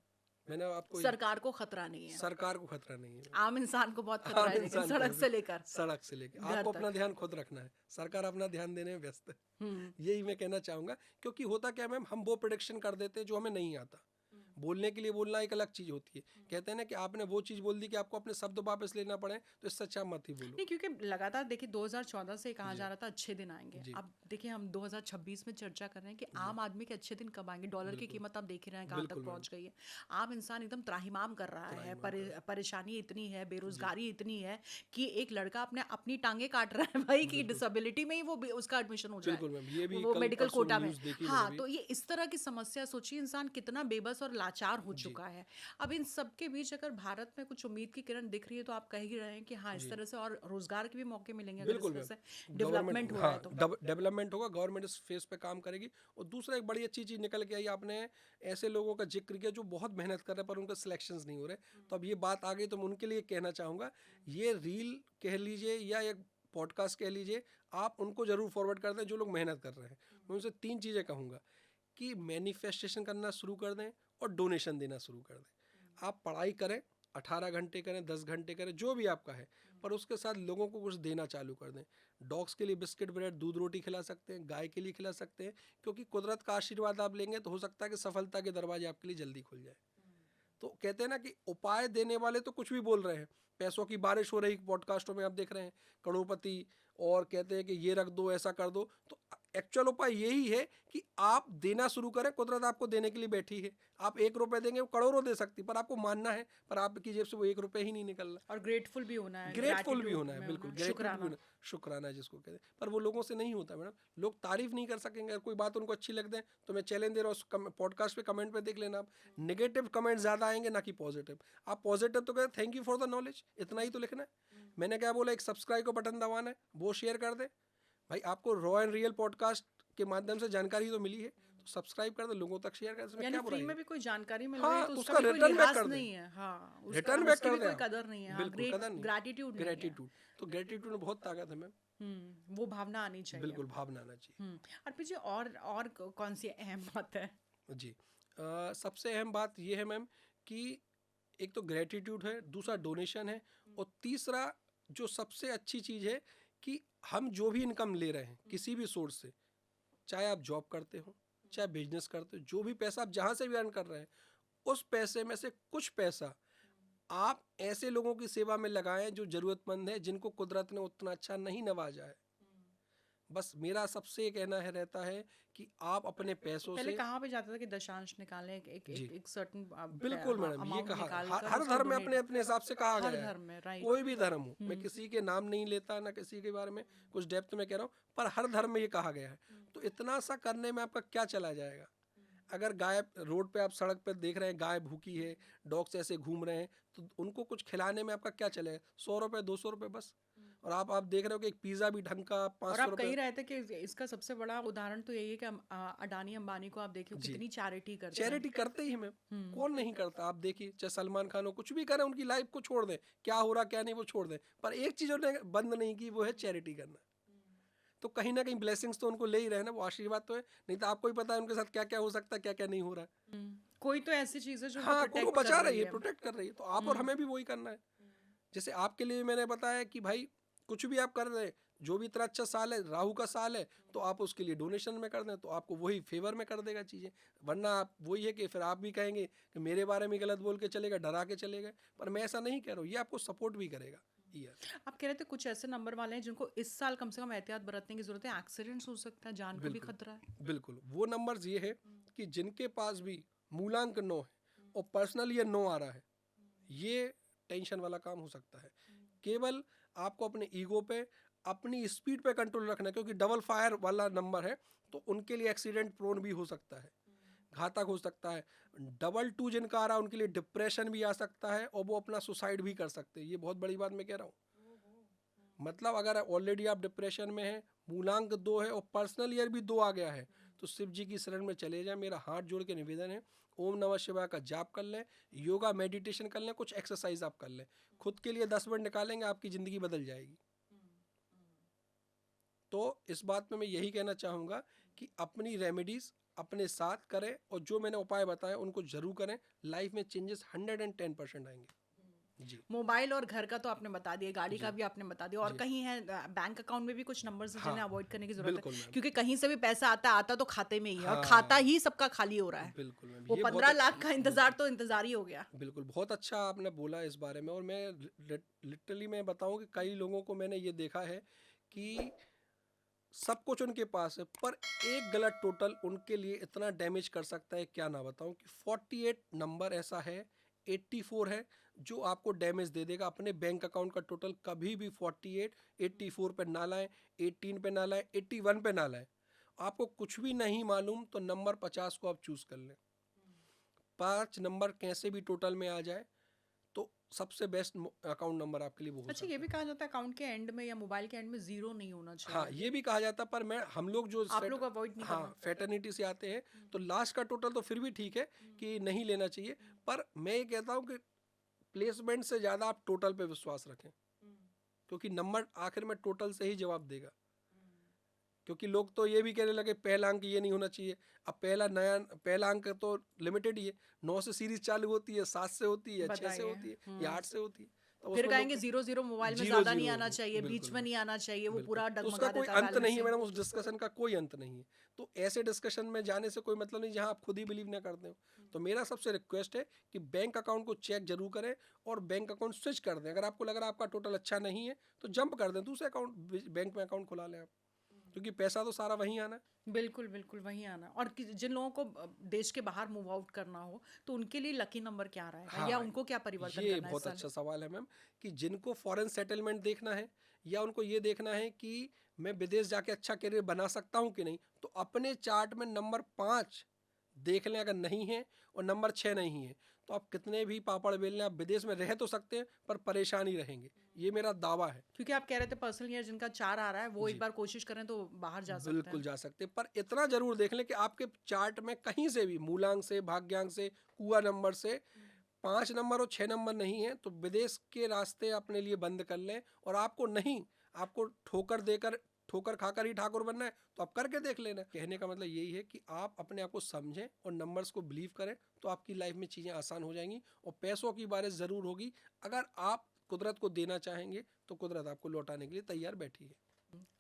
मैंने आपको सरकार को खतरा नहीं है, सरकार को खतरा नहीं है। आम इंसान को बहुत खतरा आम है, लेकिन इंसान को सड़क है, से लेकर सड़क से लेके घर आपको तक। अपना ध्यान खुद रखना है, सरकार अपना ध्यान देने में व्यस्त है। हम्म। यही मैं कहना चाहूँगा, क्योंकि होता क्या है मैम, हम वो प्रोडिक्शन कर देते हैं जो हमें नहीं आता। बोलने के लिए बोलना एक अलग चीज़ होती है। कहते हैं ना कि आपने वो चीज़ बोल दी कि आपको अपने शब्द वापस लेना पड़े, तो इससे अच्छा मत ही बोलो। नहीं, क्योंकि लगातार देखिए 2014 से कहा जी, जा रहा था अच्छे दिन आएंगे। जी, अब देखिए हम 2026 में चर्चा कर रहे हैं कि जी, आम आदमी के अच्छे दिन कब आएंगे। डॉलर की बिल्कुल, कीमत आप देख ही रहे हैं कहाँ तक बिल्कुल मैम, पहुंच गई है। आम इंसान एकदम त्राहिमाम कर रहा है, त्राहिमाम कर रहा परेशानी इतनी है, है। जी, बेरोजगारी इतनी है कि एक लड़का अपनी टांगे काट रहा है भाई, की बिल्कुल, डिसेबिलिटी में ही वो उसका एडमिशन हो जाए, बिल्कुल मैम, ये भी वो कल मेडिकल परसों कोटा में। न्यूज़ देखी मैंने हाँ, भी। तो ये इस तरह की समस्या, सोचिए इंसान कितना बेबस और लाचार हो जी, चुका है। अब इन सब के बीच अगर भारत में कुछ उम्मीद की किरण दिख रही है, तो आप कह ही रहे हैं कि हाँ, इस जी, तरह से और रोजगार के भी मौके मिलेंगे अगर इस बिल्कुल तरह मैम। से गवर्नमेंट, डेवलपमेंट हो रहा हाँ, है तो। डेवलपमेंट होगा, गवर्नमेंट इस फेस पे काम करेगी। और दूसरा एक बड़ी अच्छी चीज़ निकल के आई, आपने ऐसे लोगों का जिक्र किया जो बहुत मेहनत कर रहे हैं पर उनके सिलेक्शंस नहीं हो रहे। तो अब ये बात आ गई, तो मैं उनके लिए कहना चाहूँगा, ये रील कह लीजिए या एक पॉडकास्ट कह लीजिए, आप उनको ज़रूर फॉरवर्ड कर दें जो लोग मेहनत कर रहे हैं। मैं उनसे 3 चीज़ें कहूँगा कि मैनिफेस्टेशन करना शुरू कर दें और डोनेशन देना शुरू कर दें। आप पढ़ाई करें, 18 घंटे करें, 10 घंटे करें, जो भी आपका है, पर उसके साथ लोगों को कुछ देना चालू कर दें। डॉग्स के लिए बिस्किट, ब्रेड, दूध, रोटी खिला सकते हैं, गाय के लिए खिला सकते हैं, क्योंकि कुदरत का आशीर्वाद आप लेंगे तो हो सकता है कि सफलता के दरवाजे आपके लिए जल्दी खुल जाए। तो कहते हैं ना कि उपाय देने वाले तो कुछ भी बोल रहे हैं, पैसों की बारिश हो रही पॉडकास्टों में आप देख रहे हैं, करोड़पति, और कहते हैं कि ये रख दो, ऐसा कर दो। तो एक्चुअल उपाय यही है कि आप देना शुरू करें, कुदरत आपको देने के लिए बैठी है। आप 1 रुपए देंगे, वो करोड़ों दे सकती, पर आपको मानना है, पर आपकी जेब से वो 1 रुपए ही नहीं निकल रहा। और ग्रेटफुल भी होना है, ग्रेटफुल भी ग्रैटिट्यूड होना है, में बिल्कुल होना, ग्रेटिट्यूड भी शुक्राना। होना, शुक्राना जिसको कहते हैं, पर वो लोगों से नहीं होता मैडम। लोग तारीफ नहीं कर सकेंगे, अगर कोई बात उनको अच्छी लग दे, तो मैं चैलेंज दे रहा हूँ, पॉडकास्ट पे कमेंट पे देख लेना आप, नेगेटिव कमेंट ज़्यादा आएंगे ना कि पॉजिटिव। आप पॉजिटिव तो कहते thank you for the knowledge, इतना ही तो लिखना है। मैंने क्या बोला, एक सब्सक्राइब का बटन दबाना है, वो शेयर कर दे भाई, आपको रॉ एंड रियल पॉडकास्ट के माध्यम से जानकारी तो मिली है, तो सब्सक्राइब कर दे, लोगों तक शेयर कर दे, इसमें यानी क्या फ्री बुराई में है। भी कोई जानकारी मिल रही है हाँ, तो तो उसका उसका भी कोई रिटर्न बैक लिहाज कर दे, नहीं है। हाँ, रिटर्न बैक उसकी कर भी दे कोई आप। कदर नहीं है। हाँ, बिल्कुल कदर नहीं, ग्रैटिट्यूड नहीं है। ग्रेटिट्यूड। तो ग्रेटिट्यूड में बहुत ताकत है मैम, वो भावना आनी चाहिए। बिल्कुल भावना आना चाहिए। अर्पित जी, और कौन सी अहम बात है? जी, सबसे अहम बात यह है मैम कि एक तो ग्रेटिट्यूड है, दूसरा डोनेशन है, और तीसरा जो सबसे अच्छी चीज़ है कि हम जो भी इनकम ले रहे हैं किसी भी सोर्स से, चाहे आप जॉब करते हो, चाहे बिजनेस करते हो, जो भी पैसा आप जहाँ से भी अर्न कर रहे हैं, उस पैसे में से कुछ पैसा आप ऐसे लोगों की सेवा में लगाएं जो जरूरतमंद है, जिनको कुदरत ने उतना अच्छा नहीं नवाजा है। बस मेरा सबसे कहना है रहता है कि आप अपने पैसों पहले से कहाँ पे जाता था कि दशांश निकालें, एक एक जी एक, एक सर्टन बिल्कुल मैडम, ये अमाउंट कहा निकाल कर हर उसको धर्म में डोनेट, अपने अपने हिसाब से कहा हर गया है। धर्म में, राइट। कोई भी धर्म हो, मैं किसी के नाम नहीं लेता ना किसी के बारे में कुछ डेप्थ में कह रहा हूँ, पर हर धर्म में ये कहा गया है। तो इतना सा करने में आपका क्या चला जाएगा? अगर गाय रोड पे आप सड़क पे देख रहे हैं, गाय भूखी है, डॉग्स ऐसे घूम रहे हैं, तो उनको कुछ खिलाने में आपका क्या चलेगा? 100 रुपए 200 रुपए बस। और आप देख रहे हो कि एक पिज्जा भी ढंग का और 500 आप कह रुपए ही रहे थे कि इसका सबसे बड़ा उदाहरण तो यही है कि अडानी अंबानी को आप देखिए जी कितनी चैरिटी करते हैं। चैरिटी करते ही मैम, कौन नहीं करता? आप देखिए, चाहे सलमान खान हो, कुछ भी करें, उनकी लाइफ को छोड़ दें, क्या हो रहा क्या नहीं वो छोड़ दें, पर एक चीज उन्होंने बंद नहीं की, वो है चैरिटी करना। तो कहीं ना कहीं ब्लेसिंग्स तो उनको ले ही रहे हैं ना, वो आशीर्वाद तो है। नहीं तो आपको ही पता है उनके साथ क्या क्या हो सकता है, क्या क्या नहीं हो रहा है। कोई तो ऐसी चीज है जो उनको हाँ, उनको प्रोटेक्ट कर बचा रही रही है, है। प्रोटेक्ट कर रही है, तो आप और हमें भी वही करना है। जैसे आपके लिए मैंने बताया कि भाई कुछ भी आप कर रहे हैं, जो भी इतना अच्छा साल है, राहु का साल है, तो आप उसके लिए डोनेशन में कर दें, तो आपको वही फेवर में कर देगा चीज़ें। वरना आप वही है कि फिर आप भी कहेंगे कि मेरे बारे में गलत बोल के चलेगा, डरा के चलेगा। पर मैं ऐसा नहीं कह रहा हूँ, ये आपको सपोर्ट भी करेगा। आप कह रहे थे कुछ ऐसे नंबर वाले हैं जिनको इस साल कम से कम एहतियात बरतने की जरूरत है, एक्सीडेंट्स हो सकता है, जान को भी बिल्कुल खतरा है। बिल्कुल, वो नंबर्स ये है कि जिनके पास भी मूलांक 9 है और पर्सनल ये 9 आ रहा है, ये टेंशन वाला काम हो सकता है। केवल आपको अपने ईगो पे, अपनी स्पीड पे कंट्रोल रखना है, क्योंकि डबल फायर वाला नंबर है, तो उनके लिए एक्सीडेंट प्रोन भी हो सकता है, घातक हो सकता है। डबल 2 जिनका आ रहा है, उनके लिए डिप्रेशन भी आ सकता है और वो अपना सुसाइड भी कर सकते हैं। ये बहुत बड़ी बात मैं कह रहा हूँ। मतलब अगर ऑलरेडी आप डिप्रेशन में हैं, मूलांक 2 है और पर्सनल ईयर भी 2 आ गया है, तो शिव जी की शरण में चले जाएं। मेरा हाथ जोड़ के निवेदन है, ओम नमः शिवाय का जाप कर लें, योगा मेडिटेशन कर लें, कुछ एक्सरसाइज आप कर लें, खुद के लिए 10 मिनट निकालेंगे, आपकी ज़िंदगी बदल जाएगी। तो इस बात में मैं यही कहना चाहूँगा कि अपनी रेमेडीज़ अपने साथ करें और जो मैंने उपाय बताए उनको जरूर करें। लाइफ में चेंजेस 110% आएंगे। जी मोबाइल और घर का तो आपने बता दिया, गाड़ी जी का भी आपने बता दिया, और जी कहीं है बैंक अकाउंट में भी कुछ नंबर्स हैं हाँ जिन्हें अवॉइड करने की जरूरत बिल्कुल है, मैम। क्योंकि कहीं से भी पैसा आता तो खाते में ही है, और खाता हाँ ही सबका खाली हो रहा है। बिल्कुल मैम, वो ये बहुत 15 लाख का इंतजार बिल्कुल तो इंतजार ही हो गया। बिल्कुल बहुत अच्छा आपने बोला इस बारे में। और मैं लिटरली मैं बताऊं कि कई लोगों को मैंने ये देखा है कि सब कुछ उनके पास है, पर एक गलत टोटल उनके लिए इतना डैमेज कर सकता है, क्या ना बताऊं। कि 48 नंबर ऐसा है, 84 है, जो आपको डैमेज दे देगा। अपने बैंक अकाउंट का टोटल कभी भी 48 84 पे ना लाएं, 18 पे ना लाएं, 81 पे ना लाएं। आपको कुछ भी नहीं मालूम तो नंबर 50 को आप चूज कर लें। 5 नंबर कैसे भी टोटल में आ जाए तो सबसे बेस्ट अकाउंट नंबर आपके लिए वो हो अच्छा, ये सकता भी है। कहा जाता है अकाउंट के एंड में या मोबाइल के एंड में जीरो नहीं होना हाँ, चाहिए, ये भी कहा जाता है, पर मैं हम लोग जो आप लोग अवॉइड नहीं हाँ करना। फैटर्निटी से आते हैं, तो लास्ट का टोटल तो फिर भी ठीक है कि नहीं लेना चाहिए। पर मैं ये कहता हूँ कि प्लेसमेंट से ज़्यादा आप टोटल पे विश्वास रखें, क्योंकि नंबर आखिर में टोटल से ही जवाब देगा। क्योंकि लोग तो ये भी कहने लगे पहला अंक ये नहीं होना चाहिए। अब पहला अंक तो लिमिटेड ही है, 9 से सीरीज चालू होती है, 7 से होती है, 6 से बताइए। होती है या 8 से होती है। तो फिर उसमें लोग कहेंगे जीरो जीरो मोबाइल में जीरो ज्यादा नहीं जीरो आना चाहिए, बीच बिल्कुल में नहीं आना चाहिए, वो बिल्कुल, पूरा तो उसका डगमगा कोई देता है अंत नहीं है बैलेंसिंग। मैडम, उस डिस्कशन का कोई अंत नहीं है। तो ऐसे डिस्कशन में जाने से कोई मतलब नहीं जहां आप खुद ही बिलीव ना करते हो। तो मेरा सबसे रिक्वेस्ट है कि बैंक अकाउंट को चेक जरूर करें और बैंक अकाउंट स्विच कर दें। अगर आपको लग रहा है आपका टोटल अच्छा नहीं है तो जंप कर दें, दूसरे अकाउंट बैंक में अकाउंट खुला लें आप, क्योंकि पैसा तो सारा वहीं आना है। बिल्कुल बिल्कुल वहीं आना। और जिन लोगों को देश के बाहर मूव आउट करना हो तो उनके लिए लकी नंबर क्या रहेगा, या हाँ, उनको क्या परिवर्तन ये करना है इस बहुत साल? अच्छा सवाल है मैम। कि जिनको फॉरेन सेटलमेंट देखना है या उनको ये देखना है कि मैं विदेश जाके अच्छा करियर बना सकता हूँ कि नहीं, तो अपने चार्ट में नंबर 5 देख लें। अगर नहीं है और नंबर 6 नहीं है, तो आप कितने भी पापड़ बेल लें, आप विदेश में रह तो सकते हैं पर परेशान ही रहेंगे। ये मेरा दावा है। क्योंकि आप कह रहे थे पर्सनल ईयर जिनका 4 आ रहा है वो एक जी बार कोशिश करें तो बाहर जा सकते बिल्कुल हैं। जा सकते हैं, पर इतना जरूर देख लें कि आपके चार्ट में कहीं से भी मूलांक से, भाग्यांक से, कुआ नंबर से 5 नंबर और 6 नंबर नहीं है, तो विदेश के रास्ते अपने लिए बंद कर लें। और आपको नहीं, आपको ठोकर खाकर ही ठाकुर बनना है तो आप करके देख लेना। कहने का मतलब यही है कि आप अपने आप को समझें और नंबर्स को बिलीव करें, तो आपकी लाइफ में चीज़ें आसान हो जाएंगी और पैसों की बारिश ज़रूर होगी। अगर आप कुदरत को देना चाहेंगे तो कुदरत आपको लौटाने के लिए तैयार बैठी है।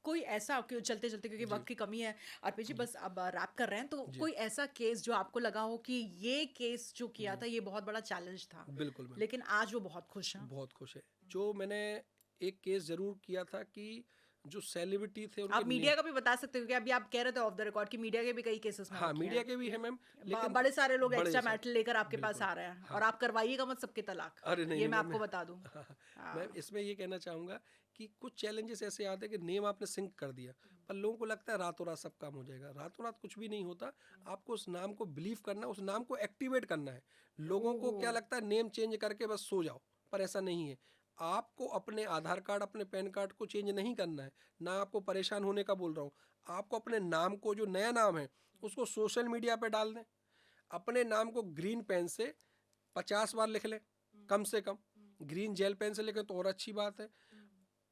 कोई ऐसा चलते चलते, क्योंकि वक्त की कमी है अर्पित जी, बस अब रैप कर रहे हैं, तो कोई ऐसा केस जो आपको लगा हो कि ये केस जो किया था ये बहुत बड़ा चैलेंज था, बिल्कुल मैम, लेकिन आज वो बहुत खुश हैं? बहुत खुश है। जो मैंने एक केस ज़रूर किया था कि जो सेलिब्रिटी थे उनके आप मीडिया का भी बता सकते हो, क्योंकि अभी आप कह रहे थे ऑफ द रिकॉर्ड कि मीडिया के भी कई केसेस में हाँ, रखे मीडिया हैं, के भी है मैम, लेकिन बड़े सारे लोग बड़े एक्स्ट्रा सारे, मैटर लेकर आपके पास बिल्कुल, आ रहे हैं, हाँ। और आप करवाइएगा मत सबके तलाक, अरे नहीं ये नहीं मैं मैम, आपको बता दूं। हाँ, हाँ, मैम हाँ। इसमें ये कहना चाहूँगा कि कुछ चैलेंजेस ऐसे आते हैं कि नेम आपने सिंक कर दिया, पर लोगों को लगता है रातों रात सब काम हो जाएगा। रातों रात कुछ भी नहीं होता। आपको उस नाम को बिलीव करना है, उस नाम को एक्टिवेट करना है। लोगों को क्या ओह, लगता है नेम चेंज करके बस सो जाओ, पर ऐसा नहीं है। आपको अपने आधार कार्ड, अपने पैन कार्ड को चेंज नहीं करना है। ना आपको परेशान होने का बोल रहा हूँ। आपको अपने नाम को, जो नया नाम है, उसको सोशल मीडिया पे डाल दें। अपने नाम को ग्रीन पेन से 50 बार लिख लें कम से कम। ग्रीन जेल पेन से लिखें तो और अच्छी बात है।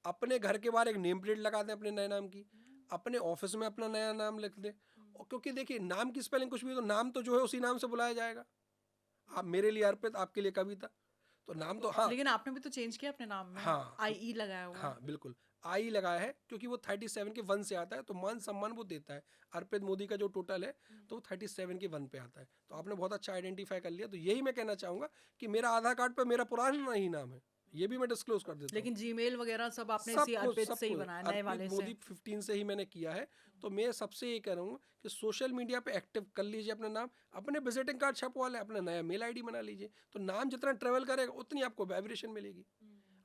अपने घर के बाहर एक नेम प्लेट लगा दें अपने नए नाम की। अपने ऑफिस में अपना नया नाम लिख दें। और क्योंकि देखिए नाम की स्पेलिंग कुछ भी हो तो नाम तो जो है उसी नाम से बुलाया जाएगा। आप मेरे लिए अर्पित, आपके लिए कविता, तो नाम तो हाँ। लेकिन आपने भी तो चेंज किया अपने नाम में, हाँ आई लगाया हुआ है। हाँ बिल्कुल, आई लगाया है क्योंकि वो 37 के 1 से आता है, तो मान सम्मान वो देता है। अर्पित मोदी का जो टोटल है तो वो 37 के 1 पे आता है। तो आपने बहुत अच्छा आइडेंटिफाई कर लिया। तो यही मैं कहना चाहूँगा कि मेरा आधार कार्ड पे मेरा पुराना ही नाम है, ये भी मैं डिस्क्लोज कर देता हूँ। लेकिन जीमेल वगैरह सब आपने सब इसी कुछ अर्पित सब से ही कुछ बनाया, नए अर्पित वाले से। मोदी 15 से ही मैंने किया है। तो मैं सबसे ये कह रहा हूँ कि सोशल मीडिया पे एक्टिव कर लीजिए अपना नाम। अपने विजिटिंग कार्ड छपवा लें, अपना नया मेल आईडी बना लीजिए। तो नाम जितना ट्रेवल करेगा उतनी आपको वाइब्रेशन मिलेगी।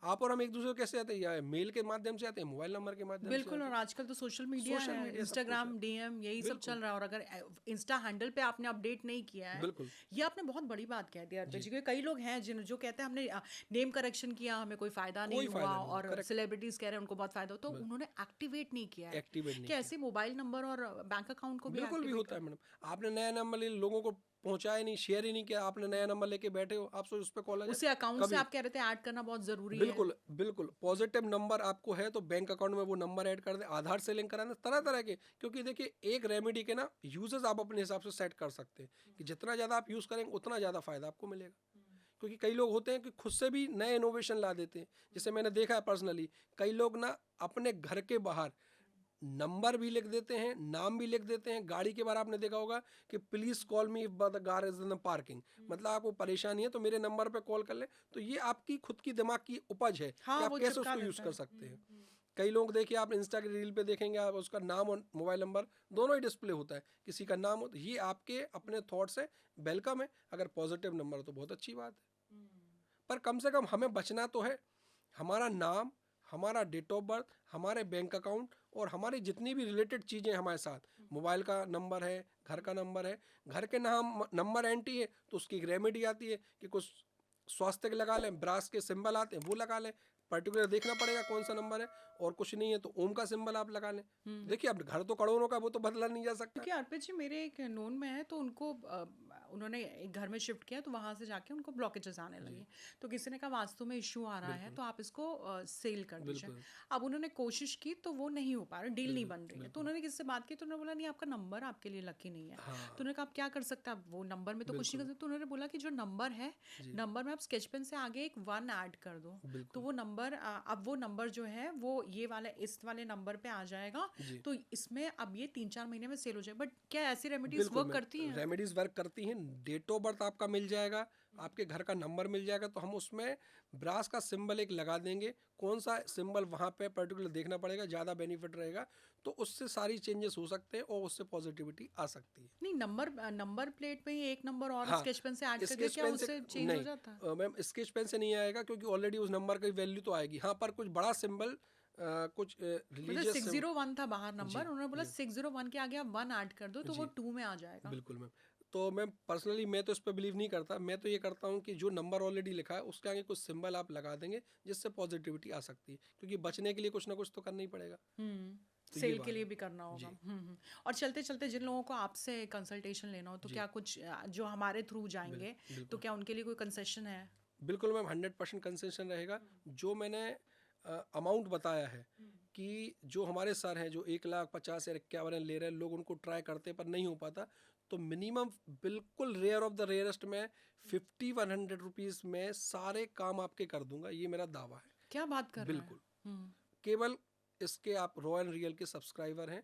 आप और हम एक दूसरे को कैसे आते हैं, या मेल के माध्यम से आते हैं, मोबाइल नंबर के माध्यम से बिल्कुल, आते और हैं। आजकल तो सोशल मीडिया सोशल है, मीडिया सब कुछ इंस्टाग्राम है, डीएम यही सब बिल्कुल चल रहा है, और अगर इंस्टा हैंडल पे आपने अपडेट नहीं किया है, बिल्कुल ये आपने बहुत बड़ी बात कह दी अर्पित जी, जी, क्योंकि कई लोग हैं जिन जो कहते हैं हमने नेम करेक्शन किया, हमें कोई फायदा नहीं कोई हुआ, फायदा नहीं हुआ, और करेक्ट, सेलिब्रिटीज कह रहे हैं उनको बहुत फायदा हो, तो उन्होंने एक्टिवेट नहीं किया है। एक्टिवेट नहीं क्या किया। ऐसे मोबाइल नंबर और बैंक अकाउंट को भी बिल्कुल भी एक्टिवेट होता कर? है मैडम। आपने नया नंबर ले, लोगों को पहुंचाया नहीं, शेयर ही नहीं किया, आपने नया नंबर लेके बैठे हो, आप सोच उस पर कॉल आ जाए उसे अकाउंट से कभी। आप कह रहे थे ऐड करना बहुत जरूरी है। बिल्कुल बिल्कुल, पॉजिटिव नंबर आपको है तो बैंक अकाउंट में वो नंबर ऐड कर दें, आधार से लिंक कराना, तरह तरह के। क्योंकि देखिए एक रेमेडी के ना यूजेस आप अपने हिसाब से सेट कर सकते हैं कि जितना ज़्यादा आप यूज़ करेंगे उतना ज़्यादा फायदा आपको मिलेगा। क्योंकि कई लोग होते हैं कि खुद से भी नए इनोवेशन ला देते हैं। जैसे मैंने देखा है पर्सनली, कई लोग ना अपने घर के बाहर नंबर भी लिख देते हैं, नाम भी लिख देते हैं। गाड़ी के बारे आपने देखा होगा कि please call me if the car is in parking, मतलब आपको परेशानी है तो मेरे नंबर पे कॉल कर ले। तो ये आपकी खुद की दिमाग की उपज है कि हाँ, आप वो कैसे चिपका उसको यूज देता कर है। सकते हैं। कई लोग देखिए, आप इंस्टा की रील पे देखेंगे, आप उसका नाम और मोबाइल नंबर दोनों ही डिस्प्ले होता है, किसी का नाम हो तो ये आपके अपने थॉट्स है, वेलकम है। अगर पॉजिटिव नंबर हो तो बहुत अच्छी बात है, पर कम से कम हमें बचना तो है। हमारा नाम, हमारा डेट ऑफ बर्थ, हमारे बैंक अकाउंट और हमारी जितनी भी रिलेटेड चीज़ें हमारे साथ, मोबाइल का नंबर है, घर का नंबर है, घर के नाम नंबर एंट्री है तो उसकी एक रेमेडी आती है कि कुछ स्वास्थ्य के लगा लें, ब्रास के सिंबल आते हैं वो लगा लें। पर्टिकुलर देखना पड़ेगा कौन सा नंबर है, और कुछ नहीं है तो ओम का सिंबल आप लगा लें। तो देखिए अब घर तो करोड़ों का, वो तो बदला नहीं जा सकता। क्योंकि अर्पित जी मेरे एक नोन में है, तो उनको उन्होंने एक घर में शिफ्ट किया, तो वहाँ से जाके उनको ब्लॉकेजेस आने लगे, तो किसी ने कहा वास्तु में इशू आ रहा है, तो आप इसको सेल कर दीजिए। बिल्कुल अब उन्होंने कोशिश की तो वो नहीं हो पा रहा, डील नहीं बन रही है, तो बिल्कुल उन्होंने किसी से बात की, तो उन्होंने बोला नहीं आपका नंबर आपके लिए लकी नहीं है। हाँ तो उन्होंने कहा आप क्या कर सकते हैं, आप वो नंबर में तो कुछ नहीं कर बिल्कुल सकते। तो उन्होंने बोला कि जो नंबर है, जी नंबर में आप स्केच पेन से आगे एक 1 ऐड कर दो, तो बिल्कुल वो नंबर अब वो नंबर जो है वो ये वाला इस वाले नंबर पे आ जाएगा, जी तो इसमें अब ये 3-4 महीने में सेल हो जाए। बट क्या ऐसी रेमेडीज बिल्कुल वर्क मैम, करती हैं? रेमेडीज वर्क करती हैं। डेट ऑफ बर्थ आपका मिल जाएगा, आपके घर का नंबर मिल जाएगा, तो हम उसमें ब्रास का सिंबल एक लगा देंगे। कौन सा सिंबल वहाँ पे पर्टिकुलर देखना पड़ेगा, ज़्यादा बेनिफिट रहेगा, तो उससे सारी चेंजेस हो सकते हैं और उससे पॉजिटिविटी आ सकती है। नहीं, नंबर प्लेट पे ही एक नंबर और हाँ, स्केच पेन से ऐड कर दिया, स्केच क्या पेन से उससे चेंज हो नहीं, जाता है? मैम स्केच पेन से नहीं आएगा क्योंकि ऑलरेडी उस नंबर की वैल्यू तो आएगी। हाँ, पर कुछ बड़ा सिंबल, कुछ मतलब रिलीजियस 601 था बाहर नंबर, जी उन्होंने बोला जी 601 के आगे आप 1 ऐड कर दो तो वो जी 2 में आ जाएगा। बिल्कुल मैम। तो मैं पर्सनली मैं तो इस पर बिलीव नहीं करता। मैं तो ये करता हूँ कि जो नंबर ऑलरेडी लिखा है उसके आगे कुछ सिंबल आप लगा देंगे जिससे पॉजिटिविटी आ सकती है, क्योंकि बचने के लिए कुछ ना कुछ तो करना ही पड़ेगा। तो ये सेल के बात लिए है भी करना होगा। जी और चलते चलते जिन लोगों को आपसे कंसल्टेशन लेना हो, तो जी क्या कुछ जो हमारे थ्रू जाएंगे, तो बिल्कुल क्या उनके लिए कोई कंसेशन है? बिल्कुल मैम, 100% कंसेशन रहेगा। जो मैंने अमाउंट बताया है कि जो हमारे सर हैं जो 1,50,000 या 51 ले रहे हैं, लोग उनको ट्राई करते हैं पर नहीं हो पाता, तो मिनिमम बिल्कुल रेयर ऑफ द रेयरेस्ट में 50-100 रुपीज़ में सारे काम आपके कर दूंगा, ये मेरा दावा है। क्या बात कर रहे हैं? बिल्कुल, केवल इसके आप रॉ एंड रियल के सब्सक्राइबर हैं,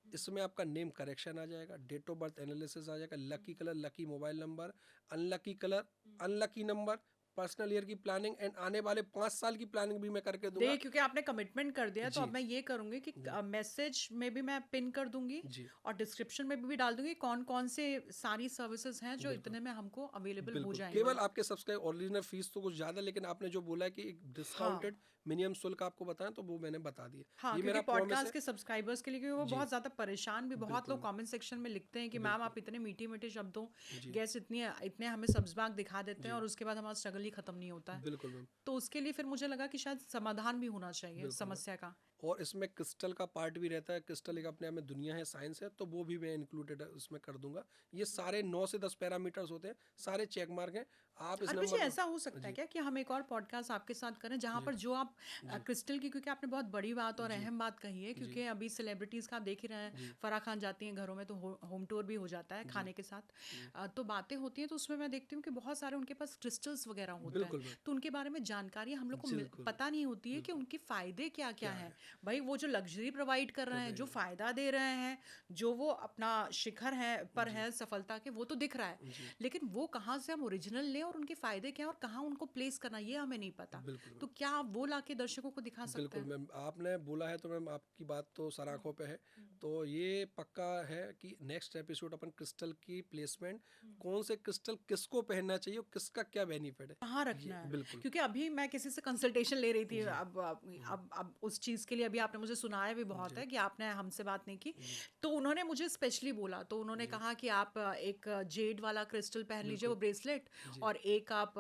इसमें आपका नेम करेक्शन आ जाएगा, डेट ऑफ बर्थ एनालिसिस आ जाएगा, lucky colour, lucky mobile number, unlucky colour, unlucky number, personal year की प्लानिंग एंड आने वाले 5 साल की प्लानिंग भी मैं करके दूंगा। देखिए क्योंकि आपने कमिटमेंट कर दिया तो जी अब मैं ये करूंगी कि जी मैसेज में भी मैं पिन कर दूंगी जी और डिस्क्रिप्शन में भी डाल दूंगी कौन कौन से सारी सर्विसेज हैं जो बिल्कुल इतने में हमको अवेलेबल हो बिल्कुल, जाएंगी। केवल आपके सब्सक्राइब ओरिजिनल फीस तो कुछ ज़्यादा, लेकिन आपने जो बोला है कि एक हाँ डिस्काउंटेड मिनिमम शुल्क आपको बताएं तो वो मैंने बता दिया, हाँ ये क्योंकि मेरा प्रॉमिस पॉडकास्ट है। के सब्सक्राइबर्स के लिए क्योंकि वो जी बहुत ज़्यादा परेशान भी बहुत लोग बिल्कुल कमेंट सेक्शन में लिखते हैं कि मैम बिल्कुल आप इतने मीठे मीठे शब्दों जी गैस इतनी इतने हमें सब्ज बाग दिखा देते हैं जी और उसके बाद हमारा स्ट्रगल ही खत्म नहीं होता है। बिल्कुल मैम, तो उसके लिए फिर मुझे लगा कि शायद समाधान भी होना चाहिए बिल्कुल मैम। समस्या का। और इसमें क्रिस्टल का पार्ट भी रहता है, क्रिस्टल एक अपने आप में दुनिया है, साइंस है, तो वो भी मैं इंक्लूडेड उसमें कर दूंगा। ये सारे 9 से 10 पैरामीटर्स होते हैं, सारे चेक मार्क हैं। आप इस अर्पित जी नंबर ऐसा हो सकता है जी क्या कि हम एक और पॉडकास्ट आपके साथ करें जहां जी पर जो आप जी क्रिस्टल की, क्योंकि आपने बहुत बड़ी बात और जी अहम बात कही है, जी क्योंकि अभी सेलिब्रिटीज का आप देख ही रहे हैं, जी फराह खान जाती हैं घरों में तो होम टूर भी हो जाता है जी खाने के साथ। जी तो बातें होती हैं तो उसमें मैं देखती हूँ कि बहुत सारे उनके पास क्रिस्टल्स वगैरह होते हैं, बिल्कुल मैम, तो उनके बारे में जानकारी हम लोग को बिल्कुल पता नहीं होती है कि बिल्कुल उनके फायदे क्या क्या क्या हैं। है भाई वो जो लग्जरी प्रोवाइड कर कर रहे हैं, रहे जो हैं। फायदा दे रहे हैं, जो वो अपना शिखर है पर जी है सफलता के, वो तो दिख रहा है, जी लेकिन वो कहाँ से हम ओरिजिनल लें और उनके फायदे क्या हैं और कहाँ उनको प्लेस करना ये हमें नहीं पता। बिल्कुल तो मैम, क्या आप वो लाके दर्शकों को दिखा सकते बिल्कुल हैं? मैम, आपने बोला है तो मैम आपकी बात तो सर आंखों पे है। तो ये पक्का है कि नेक्स्ट एपिसोड अपन क्रिस्टल की प्लेसमेंट, कौन से क्रिस्टल किसको पहनना चाहिए और किसका क्या बेनिफिट है, कहाँ ये रखना है? बिल्कुल क्योंकि अभी मैं किसी से कंसल्टेशन ले रही थी, जी अब उस चीज़ के लिए अभी आपने मुझे सुनाया भी बहुत जी है कि आपने हमसे बात नहीं की। जी तो उन्होंने मुझे स्पेशली बोला, तो उन्होंने जी कहा कि आप एक जेड वाला क्रिस्टल पहन लीजिए, बिल्कुल वो ब्रेसलेट, जी और एक आप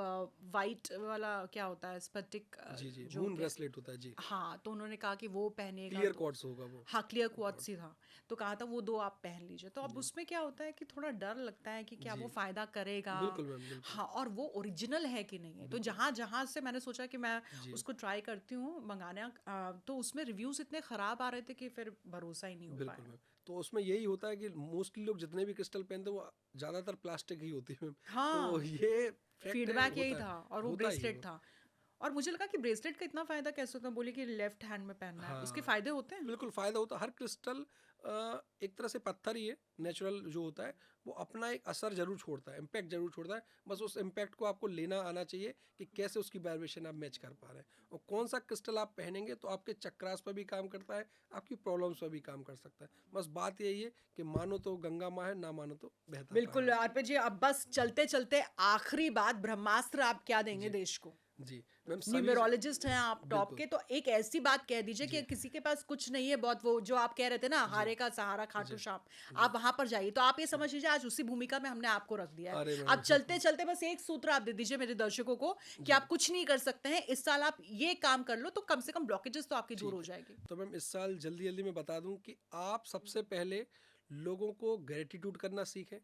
वाइट वाला क्या होता है स्फटिक, जी जी जो मून क्या, ब्रेसलेट होता है जी, हाँ, तो उन्होंने कहा कि वो पहनेगा क्लियर तो कॉर्ड्स होगा वो हाँ क्लियर क्वार्ट्ज कॉर्ड ही था। तो कहा था वो दो आप पहन लीजिए। तो अब जी उसमें क्या होता है कि थोड़ा डर लगता है कि क्या जी वो फ़ायदा करेगा, बिल्कुल मैम बिल्कुल हाँ, और वो ओरिजिनल है कि नहीं है। तो बिल्कुल जहाँ जहाँ से मैंने सोचा कि मैं जी उसको ट्राई करती हूँ मंगाना, तो उसमें रिव्यूज़ इतने ख़राब आ रहे थे कि फिर भरोसा ही नहीं हो बिल्कुल पाया। मैम, तो उसमें यही होता है कि मोस्टली लोग जितने भी क्रिस्टल पहनते हैं वो ज़्यादातर प्लास्टिक ही होती है मैम, तो हाँ, ये फैक्ट है, फीडबैक यही था और वो होता ही है ब्रेसलेट वो। था। और मुझे लगा कि ब्रेसलेट का इतना फ़ायदा कैसे होता है, बोली कि लेफ्ट हैंड में पहनना है, उसके हाँ फ़ायदे होते हैं? बिल्कुल फ़ायदा होता है, हर क्रिस्टल एक तरह से पत्थर ही है, नेचुरल जो होता है वो अपना एक असर जरूर छोड़ता है, इम्पैक्ट जरूर छोड़ता है, बस उस इम्पैक्ट को आपको लेना आना चाहिए कि कैसे उसकी वाइब्रेशन आप मैच कर पा रहे हैं, और कौन सा क्रिस्टल आप पहनेंगे तो आपके चक्रास पर भी काम करता है, आपकी प्रॉब्लम्स पर भी काम कर सकता है। बस बात यही है कि मानो तो गंगा माँ है, ना मानो तो बहता बिल्कुल पानी। अर्पित जी, अब बस चलते-चलते आखिरी बात, ब्रह्मास्त्र आप क्या देंगे जी देश को? जी मैम, सभी न्यूमरोलॉजिस्ट हैं आप टॉप बिल्कुल के, तो एक ऐसी बात कह दीजिए कि जी किसी के पास कुछ नहीं है, बहुत वो जो आप कह रहे थे ना, जी हारे का सहारा खाटू जी श्याम, जी आप वहां पर जाइए। तो आप ये समझ लीजिए आज उसी भूमिका में हमने आपको रख दिया है। अरे अब मैम चलते चलते बस एक सूत्र आप दे दीजिए मेरे दर्शकों को कि जी आप कुछ नहीं कर सकते हैं इस साल, आप ये काम कर लो तो कम से कम ब्लॉकेजेस तो आपकी दूर ठीक हो है, जाएगी। तो मैम इस साल जल्दी जल्दी मैं बता दूं कि आप सबसे पहले लोगों को ग्रेटिट्यूड करना सीखें,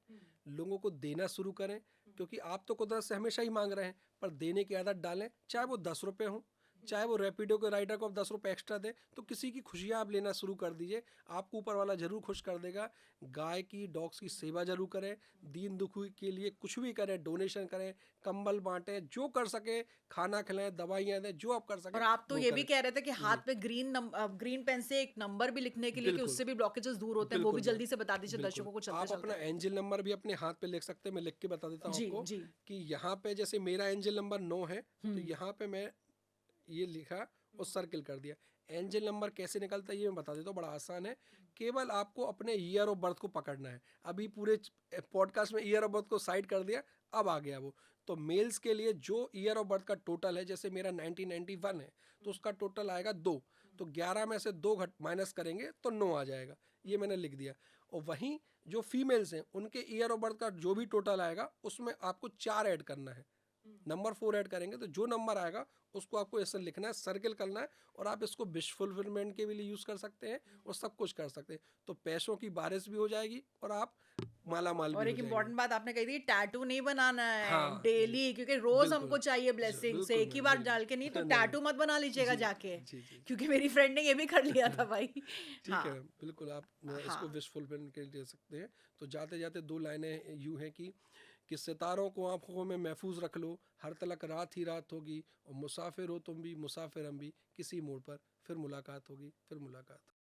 लोगों को देना शुरू करें, क्योंकि आप तो कुदरत से हमेशा ही मांग रहे हैं, पर देने की आदत डालें, चाहे वो 10 रुपये हों, चाहे वो रैपिडो के राइडर को आप 10 रुपये एक्स्ट्रा दें, तो किसी की खुशियाँ आप लेना शुरू कर दीजिए, आपको ऊपर वाला जरूर खुश कर देगा। गाय की डॉग्स की सेवा जरूर करें, दीन दुखी के लिए कुछ भी करें, डोनेशन करें, कंबल बांटें, जो कर सके, खाना खिलाएं, दवाइयाँ दें, जो आप कर सकें और आप तो वो ये भी करें। कह रहे थे कि जी हाथ पे ग्रीन पेन से एक नंबर भी लिखने के लिए कि बिल्कुल उससे भी ब्लॉकेजेस दूर होते हैं, वो भी बिल्कुल मैम, जल्दी से बता दीजिए बिल्कुल दर्शकों को चलते आप अपना चलते। एंजल नंबर भी अपने हाथ पे लिख सकते हैं, मैं लिख के बता देता हूँ जी आपको जी। कि यहाँ पे जैसे मेरा एंजल नंबर 9 है, तो हम्म। यहाँ पे मैं ये लिखा और सर्किल कर दिया। एंजल नंबर कैसे निकलता है ये मैं बता देता हूँ, बड़ा आसान है, केवल आपको अपने ईयर ऑफ बर्थ को पकड़ना है। अभी पूरे पॉडकास्ट में ईयर ऑफ बर्थ को साइड कर दिया, अब आ गया वो। तो मेल्स के लिए जो ईयर ऑफ बर्थ का टोटल है, जैसे मेरा 1991 है तो उसका टोटल आएगा 2, तो 11 में से 2 घट माइनस करेंगे तो 9 आ जाएगा, ये मैंने लिख दिया। और वहीं जो फीमेल्स हैं उनके ईयर ऑफ बर्थ का जो भी टोटल आएगा उसमें आपको 4 ऐड करना है, नंबर 4 ऐड करेंगे, तो जो नंबर आएगा उसको आपको ऐसे लिखना है, सर्किल करना है, और आप इसको विश फुलफिलमेंट के लिए यूज़ कर सकते हैं और सब कुछ कर सकते हैं, तो पैसों की बारिश भी हो जाएगी और आप माला माल भी और हो एक जाएंगे। इम्पॉर्टेंट बात आपने कही थी, टैटू नहीं बनाना है हाँ जी डेली, क्योंकि रोज बिल्कुल हमको चाहिए ब्लेसिंग्स, बिल्कुल एक ही मैम बार डाल के नहीं, तो बिल्कुल नहीं टैटू मत बना लीजिएगा जी जाके, जी जी क्योंकि मेरी फ्रेंड ने ये भी कर लिया था भाई। ठीक हाँ है बिल्कुल, आप इसको हाँ। विश फुलफिलमेंट के लिए दे सकते हैं। तो जाते जाते 2 लाइनें यूँ हैं कि कि सितारों को आंखों में महफूज रख लो, हर तलक रात ही रात होगी, और मुसाफिर हो तुम भी मुसाफिर हम भी, किसी मोड़ पर फिर मुलाकात होगी, फिर मुलाकात होगी।